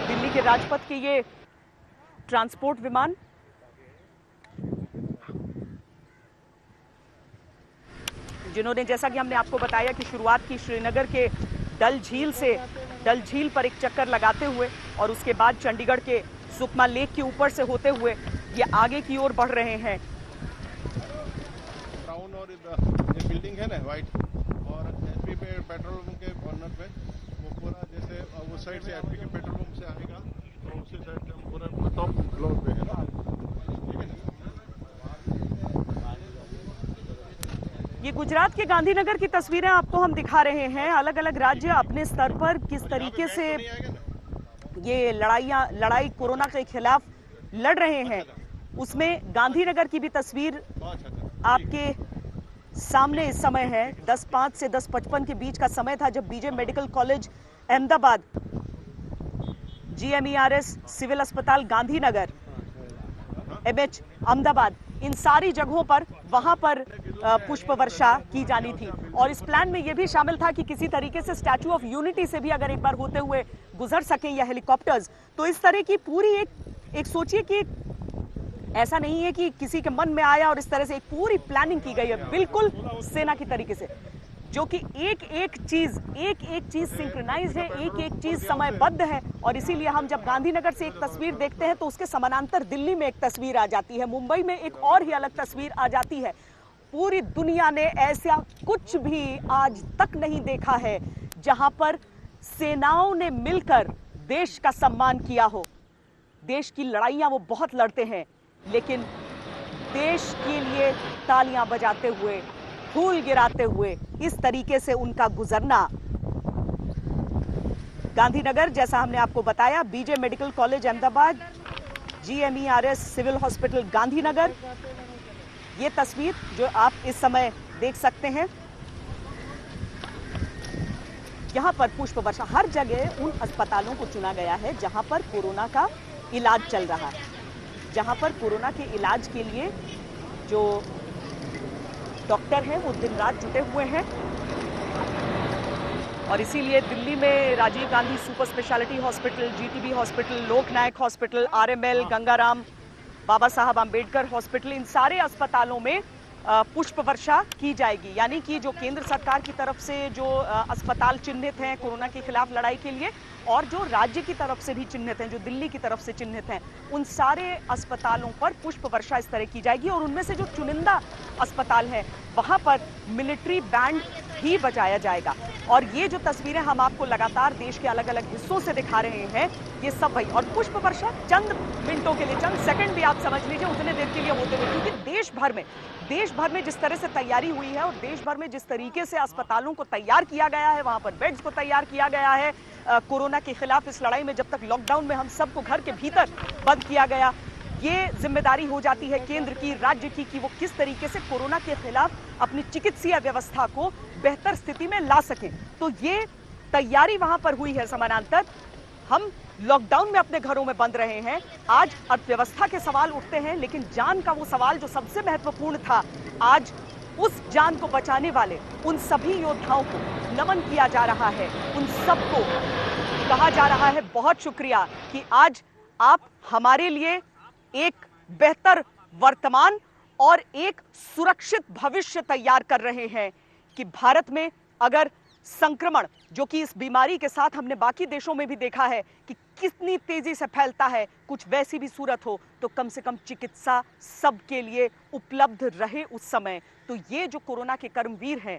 दिल्ली के राजपथ के ये ट्रांसपोर्ट विमान जिन्होंने, जैसा कि हमने आपको बताया कि शुरुआत की श्रीनगर के डल झील से, डल झील पर एक चक्कर लगाते हुए और उसके बाद चंडीगढ़ के सुकमा लेक के ऊपर से होते हुए ये आगे की ओर बढ़ रहे हैं। ब्राउन और ये बिल्डिंग है ना व्हाइट, और एचपी पे पेट्रोल पंप के कॉर्नर पे वो पूरा जैसे वो साइड से एचपी के पेट्रोल पंप से आएगा तो उसी साइड से हम पूरा टॉप फ्लोर पे है ना। ये गुजरात के गांधीनगर की तस्वीरें आपको हम दिखा रहे हैं। अलग अलग राज्य अपने स्तर पर किस तरीके से ये लड़ाई कोरोना के खिलाफ लड़ रहे हैं, उसमें गांधीनगर की भी तस्वीर आपके सामने इस समय है। 10:05 से 10:55 के बीच का समय था जब BJ medical college Ahmedabad, GMERS civil अस्पताल गांधीनगर, MH अहमदाबाद, इन सारी जगहों पर वहां पर पुष्प वर्षा की जानी थी और इस प्लान में यह भी शामिल था कि किसी तरीके से स्टैच्यू ऑफ यूनिटी से भी अगर एक बार होते हुए गुजर सकें या हेलीकॉप्टर्स, तो इस तरह की पूरी एक सोचिए कि ऐसा नहीं है कि किसी के मन में आया और इस तरह से एक पूरी प्लानिंग की गई है, बिल्कुल सेना की तरीके से, जो कि एक एक चीज सिंक्रोनाइज है, एक एक चीज समयबद्ध है। और इसीलिए हम जब गांधीनगर से एक तस्वीर देखते हैं तो उसके समानांतर दिल्ली में एक तस्वीर आ जाती है, मुंबई में एक और ही अलग तस्वीर आ जाती है। पूरी दुनिया ने ऐसा कुछ भी आज तक नहीं देखा है जहां पर सेनाओं ने मिलकर देश का सम्मान किया हो। देश की लड़ाइयां वो बहुत लड़ते हैं, लेकिन देश के लिए तालियां बजाते हुए, फूल गिराते हुए इस तरीके से उनका गुजरना। गांधीनगर, जैसा हमने आपको बताया, BJ medical college Ahmedabad, GMERS civil hospital Gandhinagar, ये तस्वीर जो आप इस समय देख सकते हैं, यहां पर पुष्प वर्षा। हर जगह उन अस्पतालों को चुना गया है जहां पर कोरोना का इलाज चल रहा है, जहां पर कोरोना के इलाज के लिए जो डॉक्टर हैं वो दिन रात जुटे हुए हैं। और इसीलिए दिल्ली में Rajiv Gandhi super speciality hospital, GTB hospital, Loknayak hospital, RML, Gangaram, Baba Saheb Ambedkar hospital, इन सारे अस्पतालों में पुष्प वर्षा की जाएगी। यानी कि जो केंद्र सरकार की तरफ से जो अस्पताल चिन्हित हैं कोरोना के खिलाफ लड़ाई के लिए, और जो राज्य की तरफ से भी चिन्हित हैं, जो दिल्ली की तरफ से चिन्हित हैं, उन सारे अस्पतालों पर पुष्प वर्षा इस तरह की जाएगी। और उनमें से जो चुनिंदा अस्पताल है वहां पर मिलिट्री बैंड भी बजाया जाएगा। और ये जो तस्वीरें हम आपको लगातार देश के अलग अलग हिस्सों से दिखा रहे हैं, ये सब वही। और पुष्प वर्षा चंद मिनटों के लिए, चंद सेकंड भी आप समझ लीजिए उतने देर के लिए होते हुए, क्योंकि देश भर में जिस तरह से तैयारी हुई है और देश भर में जिस तरीके से अस्पतालों को तैयार किया गया है, वहां पर बेड्स को तैयार किया गया है कोरोना के खिलाफ इस लड़ाई में, जब तक लॉकडाउन में हम सबको घर के भीतर बंद किया गया, ये जिम्मेदारी हो जाती है केंद्र की, राज्य की, कि वो किस तरीके से कोरोना के खिलाफ अपनी चिकित्सीय व्यवस्था को बेहतर स्थिति में ला सके। तो ये तैयारी वहां पर हुई है। समानांतर हम लॉकडाउन में अपने घरों में बंद रहे हैं, आज अर्थव्यवस्था के सवाल उठते हैं, लेकिन जान का वो सवाल जो सबसे महत्वपूर्ण था, आज उस जान को बचाने वाले उन सभी योद्धाओं को नमन किया जा रहा है, उन सबको कहा जा रहा है बहुत शुक्रिया कि आज आप हमारे लिए एक बेहतर वर्तमान और एक सुरक्षित भविष्य तैयार कर रहे हैं। कि भारत में अगर संक्रमण, जो कि इस बीमारी के साथ हमने बाकी देशों में भी देखा है कि कितनी तेजी से फैलता है, कुछ वैसी भी सूरत हो, तो कम से कम चिकित्सा सबके लिए उपलब्ध रहे उस समय। तो ये जो कोरोना के कर्मवीर हैं,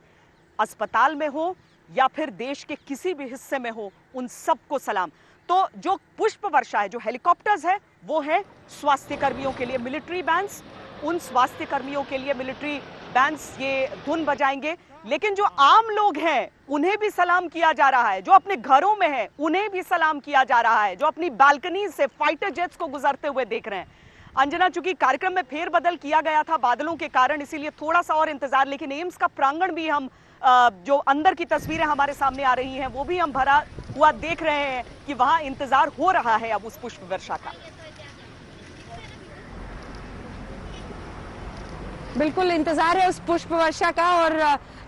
अस्पताल में हो या फिर देश के किसी भी हिस्से में हो, उन सबको सलाम। तो जो पुष्प वर्षा है, जो हेलीकॉप्टर्स है, वो है स्वास्थ्य कर्मियों के लिए मिलिट्री बैंड्स, उन स्वास्थ्य कर्मियों के लिए मिलिट्री बैंड्स ये धुन बजाएंगे। लेकिन जो आम लोग हैं उन्हें भी सलाम किया जा रहा है, जो अपने घरों में हैं उन्हें भी सलाम किया जा रहा है, जो अपनी बालकनी से फाइटर जेट्स को गुजरते हुए देख रहे हैं। अंजना, चूंकि कार्यक्रम में फेरबदल किया गया था बादलों के कारण, इसीलिए थोड़ा सा और इंतजार, लेकिन एम्स का प्रांगण भी हम जो अंदर की तस्वीरें हमारे सामने आ रही हैं वो भी हम भरा हुआ देख रहे हैं कि वहां इंतजार हो रहा है अब उस पुष्प वर्षा का। बिल्कुल इंतजार है उस पुष्प वर्षा का, और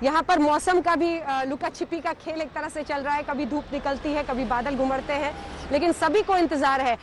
यहाँ पर मौसम का भी लुका छिपी का खेल एक तरह से चल रहा है। कभी धूप निकलती है, कभी बादल घुमड़ते हैं, लेकिन सभी को इंतजार है।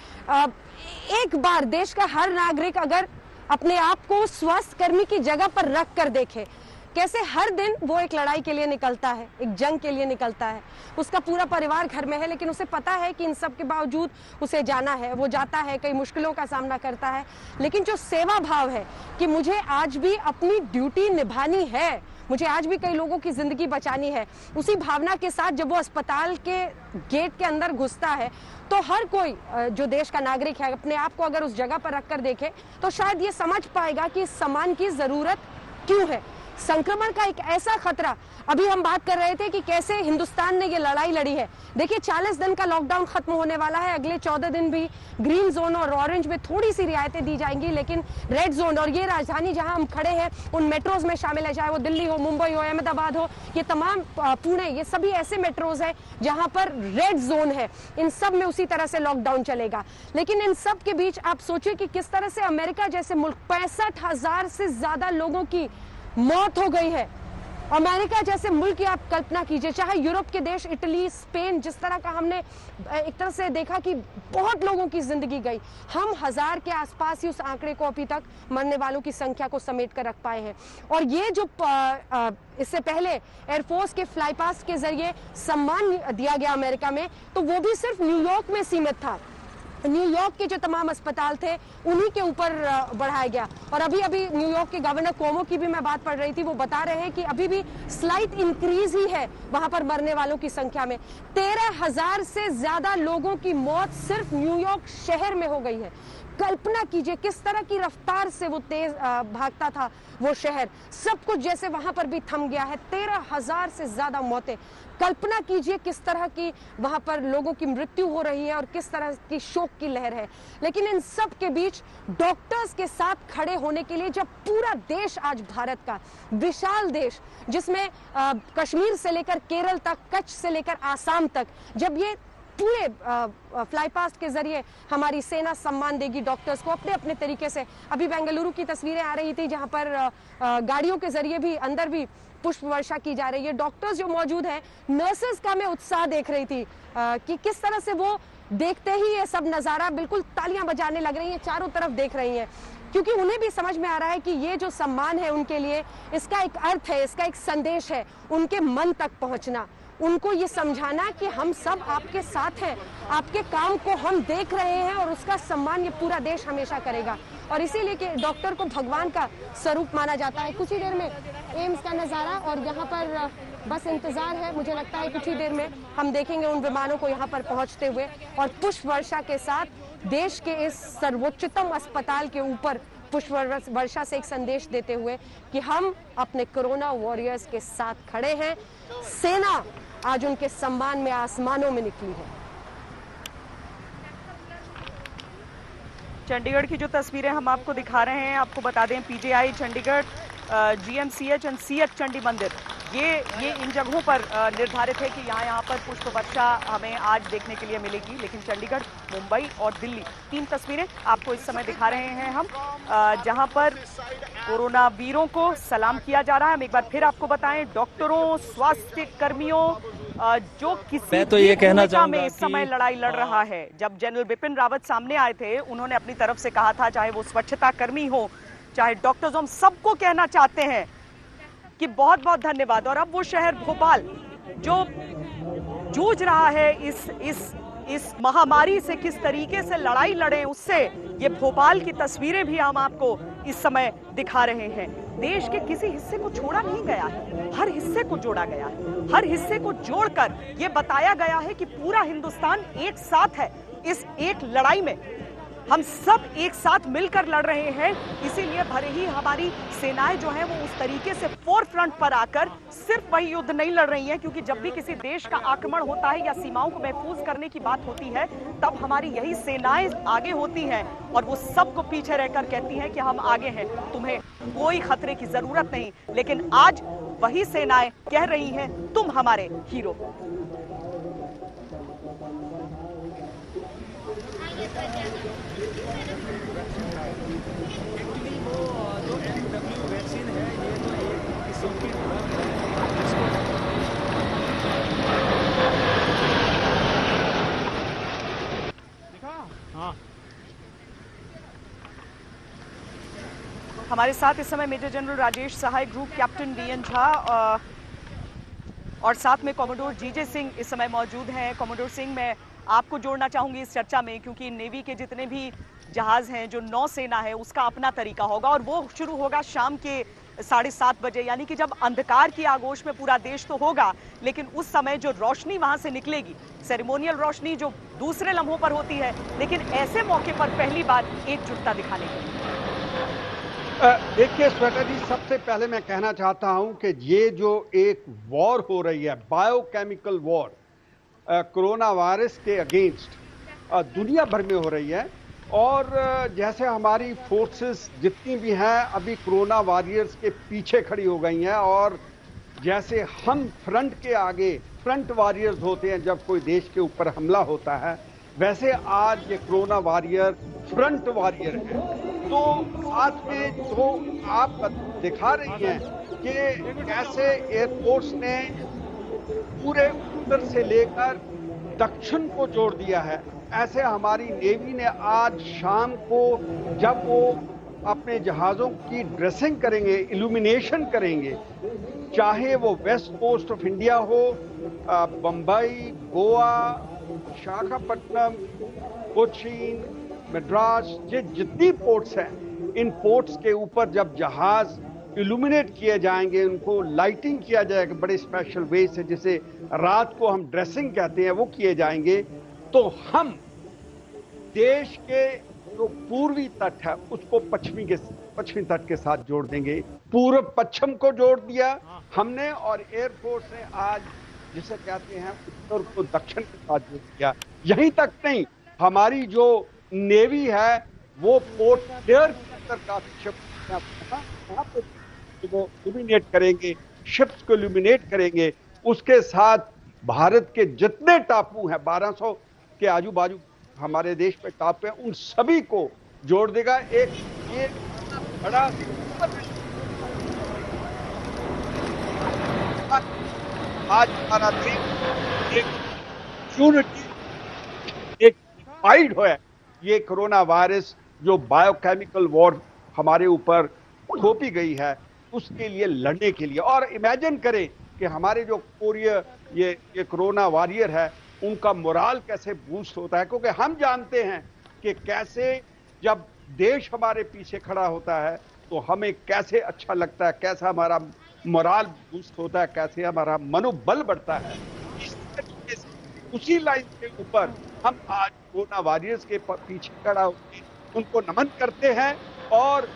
एक बार देश का हर नागरिक अगर अपने आप को स्वास्थ्य कर्मी की जगह पर रख कर देखे, कैसे हर दिन वो एक लड़ाई के लिए निकलता है, एक जंग के लिए निकलता है, उसका पूरा परिवार घर में है, लेकिन उसे पता है कि इन सब के बावजूद उसे जाना है, वो जाता है, कई मुश्किलों का सामना करता है, लेकिन जो सेवा भाव है कि मुझे आज भी अपनी ड्यूटी निभानी है, मुझे आज भी कई लोगों की जिंदगी बचानी है, उसी भावना के साथ जब वो अस्पताल के गेट के अंदर घुसता है, तो हर कोई जो देश का नागरिक है अपने आप को अगर उस जगह पर रखकर देखे तो शायद ये समझ पाएगा कि इस सम्मान की जरूरत क्यों है। संक्रमण का एक ऐसा खतरा, अभी हम बात कर रहे थे कि कैसे हिंदुस्तान ने ये लड़ाई लड़ी है। देखिए 40 दिन का लॉकडाउन खत्म होने वाला है, अगले 14 दिन भी ग्रीन जोन और ऑरेंज में थोड़ी सी रियायतें दी जाएंगी, लेकिन रेड जोन और ये राजधानी जहां हम खड़े हैं उन मेट्रोज में शामिल है, चाहे वो दिल्ली हो, मुंबई हो, अहमदाबाद हो, ये तमाम पुणे, ये सभी ऐसे मेट्रोज है जहां पर रेड जोन है। इन सब में उसी तरह से लॉकडाउन चलेगा। लेकिन इन सब के बीच आप सोचिए कि किस तरह से अमेरिका जैसे मुल्क 65,000 से ज्यादा लोगों की मौत हो गई है। अमेरिका जैसे मुल्क की आप कल्पना कीजिए, चाहे यूरोप के देश इटली, स्पेन, जिस तरह का हमने एक तरह से देखा कि बहुत लोगों की जिंदगी गई, हम 1000 के आसपास ही उस आंकड़े को अभी तक मरने वालों की संख्या को समेट कर रख पाए हैं। और ये जो इससे पहले एयरफोर्स के फ्लाई पास्ट के जरिए सम्मान दिया गया अमेरिका में, तो वो भी सिर्फ न्यूयॉर्क में सीमित था। न्यूयॉर्क के जो तमाम अस्पताल थे उन्हीं के ऊपर बढ़ाया गया। और अभी अभी न्यूयॉर्क के गवर्नर कोमो की भी मैं बात पढ़ रही थी, वो बता रहे हैं कि अभी भी स्लाइट इंक्रीज ही है वहां पर मरने वालों की संख्या में। 13,000 से ज्यादा लोगों की मौत सिर्फ न्यूयॉर्क शहर में हो गई है। कल्पना कीजिए किस तरह की रफ्तार से वो तेज भागता था वो शहर, सब कुछ जैसे वहां पर भी थम गया है। 13,000 से ज्यादा मौतें, कल्पना कीजिए किस तरह की वहां पर लोगों की मृत्यु हो रही है और किस तरह की शोक की लहर है। लेकिन इन सब के बीच डॉक्टर्स के साथ खड़े होने के लिए जब पूरा देश, आज भारत का विशाल देश जिसमें कश्मीर से लेकर केरल तक, कच्छ से लेकर आसाम तक, जब ये पूरे फ्लाई पास्ट के जरिए हमारी सेना सम्मान देगी डॉक्टर्स को अपने अपने तरीके से। अभी बेंगलुरु की तस्वीरें आ रही थी जहां पर गाड़ियों के जरिए भी अंदर भी पुष्प वर्षा की जा रही है। डॉक्टर्स जो मौजूद हैं, नर्सेस का मैं उत्साह देख रही थी कि किस तरह से वो देखते ही ये सब नजारा बिल्कुल तालियां बजाने लग रही हैं, चारों तरफ देख रही हैं, क्योंकि उन्हें भी समझ में आ रहा है कि ये जो सम्मान है उनके लिए, इसका एक अर्थ है, इसका एक संदेश है, उनके मन तक पहुंचना, उनको ये समझाना कि हम सब आपके साथ हैं, आपके काम को हम देख रहे हैं और उसका सम्मान ये पूरा देश हमेशा करेगा। और इसीलिए कि डॉक्टर को भगवान का स्वरूप माना जाता है। कुछ ही देर में एम्स का नज़ारा, और यहाँ पर बस इंतजार है। मुझे लगता है कुछ ही देर में हम देखेंगे उन विमानों को यहाँ पर पहुँचते हुए और पुष्प वर्षा के साथ देश के इस सर्वोच्चतम अस्पताल के ऊपर पुष्प वर्षा से एक संदेश देते हुए कि हम अपने कोरोना वॉरियर्स के साथ खड़े हैं। सेना आज उनके सम्मान में आसमानों में निकली है। चंडीगढ़ की जो तस्वीरें हम आपको दिखा रहे हैं, आपको बता दें PGI Chandigarh, GMCH and CH Chandi Mandir, ये इन जगहों पर निर्धारित है कि यहाँ पर पुष्प वर्षा हमें आज देखने के लिए मिलेगी। लेकिन चंडीगढ़, मुंबई और दिल्ली, 3 तस्वीरें आपको इस समय दिखा रहे हैं हम, जहाँ पर कोरोना वीरों को सलाम किया जा रहा है। हम एक बार फिर आपको बताएं, डॉक्टरों, स्वास्थ्य कर्मियों, जो किसी तो ये कहना भूमिका में इस समय लड़ाई लड़ रहा है। जब जनरल बिपिन रावत सामने आए थे, उन्होंने अपनी तरफ से कहा था, चाहे वो स्वच्छता कर्मी हो, चाहे डॉक्टर्स, हम सबको कहना चाहते हैं कि बहुत बहुत धन्यवाद। और अब वो शहर भोपाल जो जूझ रहा है इस महामारी से, किस तरीके से लड़ाई लड़े, उससे ये भोपाल की तस्वीरें भी हम आपको इस समय दिखा रहे हैं। देश के किसी हिस्से को छोड़ा नहीं गया है, हर हिस्से को जोड़ा गया है। हर हिस्से को जोड़कर ये बताया गया है कि पूरा हिंदुस्तान एक साथ है। इस एक लड़ाई में हम सब एक साथ मिलकर लड़ रहे हैं। इसीलिए भले ही हमारी सेनाएं जो हैं वो उस तरीके से फोर फ्रंट पर आकर सिर्फ वही युद्ध नहीं लड़ रही हैं, क्योंकि जब भी किसी देश का आक्रमण होता है या सीमाओं को महफूज करने की बात होती है, तब हमारी यही सेनाएं आगे होती हैं और वो सबको पीछे रहकर कहती हैं कि हम आगे हैं, तुम्हें कोई खतरे की जरूरत नहीं। लेकिन आज वही सेनाएं कह रही हैं, तुम हमारे हीरो। हमारे साथ इस समय मेजर जनरल राजेश सहाय, ग्रुप कैप्टन वीएन झा और साथ में कॉमोडोर जीजे सिंह इस समय मौजूद हैं। कॉमोडोर सिंह, मैं आपको जोड़ना चाहूंगी इस चर्चा में, क्योंकि नेवी के जितने भी जहाज हैं, जो नौसेना है, उसका अपना तरीका होगा और वो शुरू होगा शाम के 7:30 बजे, यानी कि जब अंधकार की आगोश में पूरा देश तो होगा, लेकिन उस समय जो रोशनी वहां से निकलेगी, सेरेमोनियल रोशनी जो दूसरे लम्हों पर होती है, लेकिन ऐसे मौके पर पहली बार एकजुटता दिखाने की। देखिए श्वेता जी, सबसे पहले मैं कहना चाहता हूं कि ये जो एक वॉर हो रही है, बायोकेमिकल वॉर, कोरोना वायरस के अगेंस्ट दुनिया भर में हो रही है। और जैसे हमारी फोर्सेस जितनी भी हैं अभी कोरोना वॉरियर्स के पीछे खड़ी हो गई हैं, और जैसे हम फ्रंट के आगे फ्रंट वॉरियर्स होते हैं जब कोई देश के ऊपर हमला होता है, वैसे आज ये कोरोना वॉरियर फ्रंट वॉरियर है। तो आज में जो आप दिखा रही हैं कि कैसे एयरफोर्स ने पूरे उत्तर से लेकर दक्षिण को जोड़ दिया है, ऐसे हमारी नेवी ने आज शाम को जब वो अपने जहाज़ों की ड्रेसिंग करेंगे, इल्यूमिनेशन करेंगे, चाहे वो वेस्ट कोस्ट ऑफ इंडिया हो, बम्बई, गोवा, विशाखापट्टनम, कोचीन, मद्रास, ये जितनी पोर्ट्स हैं, इन पोर्ट्स के ऊपर जब जहाज इल्यूमिनेट किए जाएंगे, उनको लाइटिंग किया जाएगा बड़े स्पेशल वे से, जिसे रात को हम ड्रेसिंग कहते हैं, वो किए जाएंगे, तो हम देश के जो पूर्वी तट है उसको पश्चिमी तट के साथ जोड़ देंगे। पूर्व पश्चिम को जोड़ दिया हमने, और एयरफोर्स ने आज जिसे कहते हैं उत्तर को दक्षिण के साथ जोड़ दिया। यहीं तक नहीं, हमारी जो नेवी है वो पोर्ट ब्लेयर के अंदर काफी शिप वो इल्यूमिनेट करेंगे, शिप्स को इल्यूमिनेट करेंगे। उसके साथ भारत के जितने टापू हैं, 1200 के आजू बाजू हमारे देश में टापू हैं, उन सभी को जोड़ देगा। एक ये बड़ा आज हमारा देश एक यूनिटी, एक डिवाइड है। ये कोरोना वायरस जो बायोकेमिकल वॉर हमारे ऊपर थोपी गई है, उसके लिए लड़ने के लिए। और इमेजिन करें कि हमारे जो कोरिया ये कोरोना वॉरियर है, उनका मोराल कैसे बूस्ट होता है, क्योंकि हम जानते हैं कि कैसे जब देश हमारे पीछे खड़ा होता है तो हमें कैसे अच्छा लगता है, कैसा हमारा मोराल बूस्ट होता है, कैसे हमारा मनोबल बढ़ता है। इस तरीके से उसी लाइन के ऊपर हम आज कोरोना वॉरियर्स के पीछे खड़ा होकर उनको नमन करते हैं और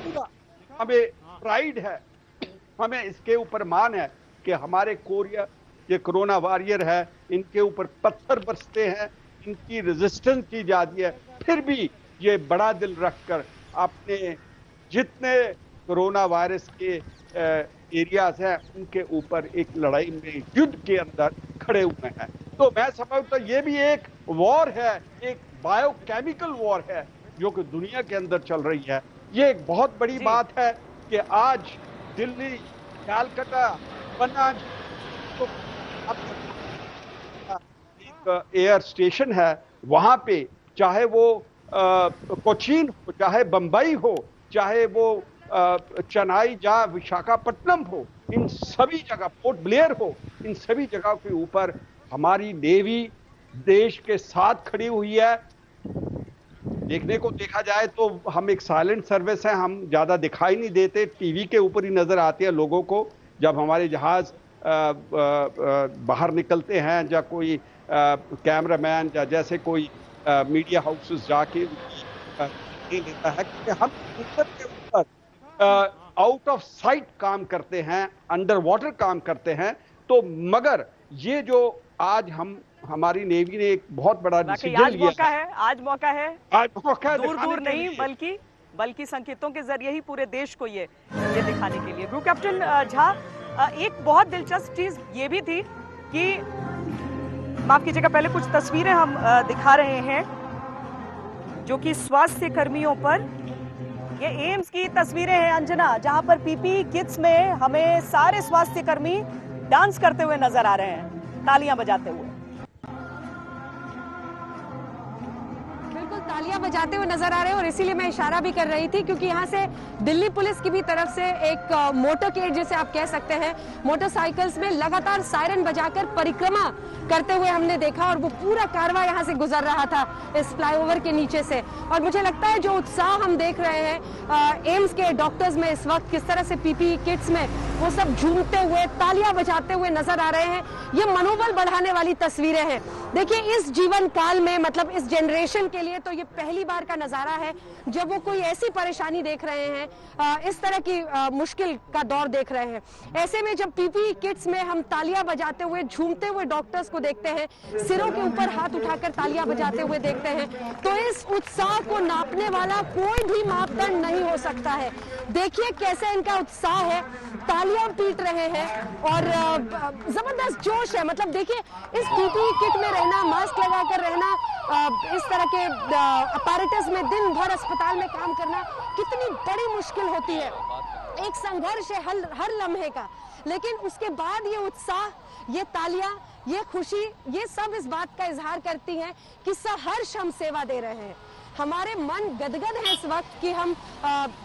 पूरा हमें प्राइड है, हमें इसके ऊपर मान है कि हमारे कोरिया ये कोरोना वॉरियर है, इनके ऊपर पत्थर बरसते हैं, इनकी रेजिस्टेंस की जाती है, फिर भी ये बड़ा दिल रखकर अपने जितने कोरोना वायरस के एरियाज हैं उनके ऊपर एक लड़ाई में युद्ध के अंदर खड़े हुए हैं। तो मैं समझता हूं ये भी एक वॉर है, एक बायोकेमिकल वॉर है जो कि दुनिया के अंदर चल रही है। ये एक बहुत बड़ी बात है कि आज दिल्ली, कलकत्ता, पन्ना तो एक एयर स्टेशन है, वहां पे चाहे वो कोचीन हो, चाहे बंबई हो, चाहे वो चेन्नई या विशाखापट्टनम हो, इन सभी जगह, पोर्ट ब्लेयर हो, इन सभी जगह के ऊपर हमारी नेवी देश के साथ खड़ी हुई है। देखने को देखा जाए तो हम एक साइलेंट सर्विस है, हम ज्यादा दिखाई नहीं देते, टीवी के ऊपर ही नजर आते हैं लोगों को जब हमारे जहाज बाहर निकलते हैं, या कोई कैमरामैन या जैसे कोई मीडिया हाउसेस जाके लेता है कि हम ऊपर के ऊपर आउट ऑफ साइट काम करते हैं, अंडर वाटर काम करते हैं। तो मगर ये जो आज हमारी नेवी ने एक बहुत बड़ा डिसीजन लिया है, आज मौका है दूर दूर नहीं बल्कि संकेतों के जरिए ही पूरे देश को ये दिखाने के लिए। ग्रुप कैप्टन झा, एक बहुत दिलचस्प चीज ये भी थी कि माफ कीजिएगा, पहले कुछ तस्वीरें हम दिखा रहे हैं जो कि स्वास्थ्य कर्मियों पर, ये एम्स की तस्वीरें हैं अंजना, जहां पर पीपीई किट्स में हमें सारे स्वास्थ्य कर्मी डांस करते हुए नजर आ रहे हैं, तालियां बजाते हुए। बिल्कुल तालियां बजाते हुए नजर आ रहे हैं, और इसीलिए मैं इशारा भी कर रही थी क्योंकि यहाँ से दिल्ली पुलिस की भी तरफ से एक मोटरकेड जिसे आप कह सकते हैं, मोटरसाइकिल्स में लगातार सायरन बजाकर परिक्रमा करते हुए हमने देखा, और वो पूरा कारवां यहाँ से गुजर रहा था इस फ्लाईओवर के नीचे से। और मुझे लगता है जो उत्साह हम देख रहे हैं एम्स के डॉक्टर्स में इस वक्त, किस तरह से पीपीई किट्स में वो सब झूमते हुए, तालियां बजाते हुए नजर आ रहे हैं, ये मनोबल बढ़ाने वाली तस्वीरें हैं। देखिए, इस जीवन काल में, मतलब इस जनरेशन के लिए तो ये पहली बार का नजारा है जब वो कोई ऐसी परेशानी देख रहे हैं, इस तरह की मुश्किल का दौर देख रहे हैं। ऐसे में जब पीपीई किट्स में हम तालियां बजाते हुए, झूमते हुए डॉक्टर्स को देखते हैं, सिरों के ऊपर हाथ उठाकर तालियां बजाते हुए देखते हैं, तो इस उत्साह को नापने वाला कोई भी मापदंड नहीं हो सकता है। देखिए कैसे इनका उत्साह है, तालियां पीट रहे हैं और जबरदस्त जोश है। मतलब देखिए, इस पीपीई किट में रहना, मास्क लगाकर रहना, इस तरह के अपैरेटस में दिन भर अस्पताल में काम करना कितनी बड़ी मुश्किल होती है। एक संघर्ष है हर लम्हे का, लेकिन उसके बाद ये उत्साह, ये तालियां, ये खुशी, ये सब इस बात का इजहार करती हैं कि सहर्ष हम सेवा दे रहे हैं। हमारे मन गदगद है इस वक्त कि हम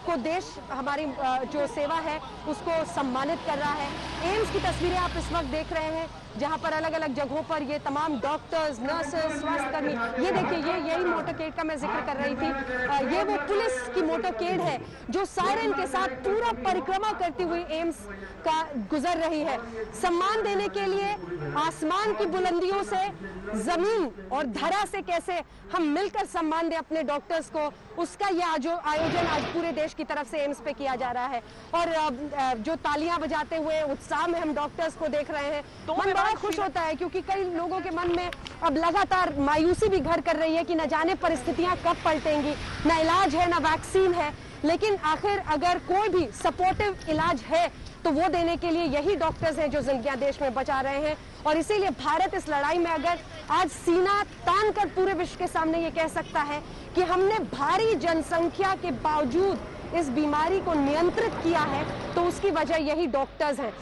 को देश हमारी जो सेवा है उसको सम्मानित कर रहा है। एम्स की तस्वीरें आप इस वक्त देख रहे हैं, जहां पर अलग अलग जगहों पर ये तमाम डॉक्टर्स, नर्सेस, स्वास्थ्यकर्मी, ये देखिए, ये यही मोटरकेड का मैं जिक्र कर रही थी, ये वो पुलिस की मोटरकेड है जो सायरन के साथ पूरा परिक्रमा करती हुई एम्स का गुजर रही है। सम्मान देने के लिए आसमान की बुलंदियों से, जमीन और धरा से कैसे हम मिलकर सम्मान दें अपने डॉक्टर्स को, उसका यह आयोजन आज पूरे देश की तरफ से एम्स पे किया जा रहा है। और जो तालियां बजाते हुए उत्साह में हम डॉक्टर्स को देख रहे हैं, तो मन बड़ा खुश होता है, क्योंकि कई लोगों के मन में अब लगातार मायूसी भी घर कर रही है कि न जाने परिस्थितियां कब पलटेंगी, न इलाज है, न वैक्सीन है। लेकिन आखिर अगर कोई भी सपोर्टिव इलाज है तो वो देने के लिए यही डॉक्टर्स हैं जो जिंदगियां देश में बचा रहे हैं। और इसीलिए भारत इस लड़ाई में अगर आज सीना तान कर पूरे विश्व के सामने ये कह सकता है कि हमने भारी जनसंख्या के बावजूद इस बीमारी को नियंत्रित किया है, तो उसकी वजह यही डॉक्टर्स हैं।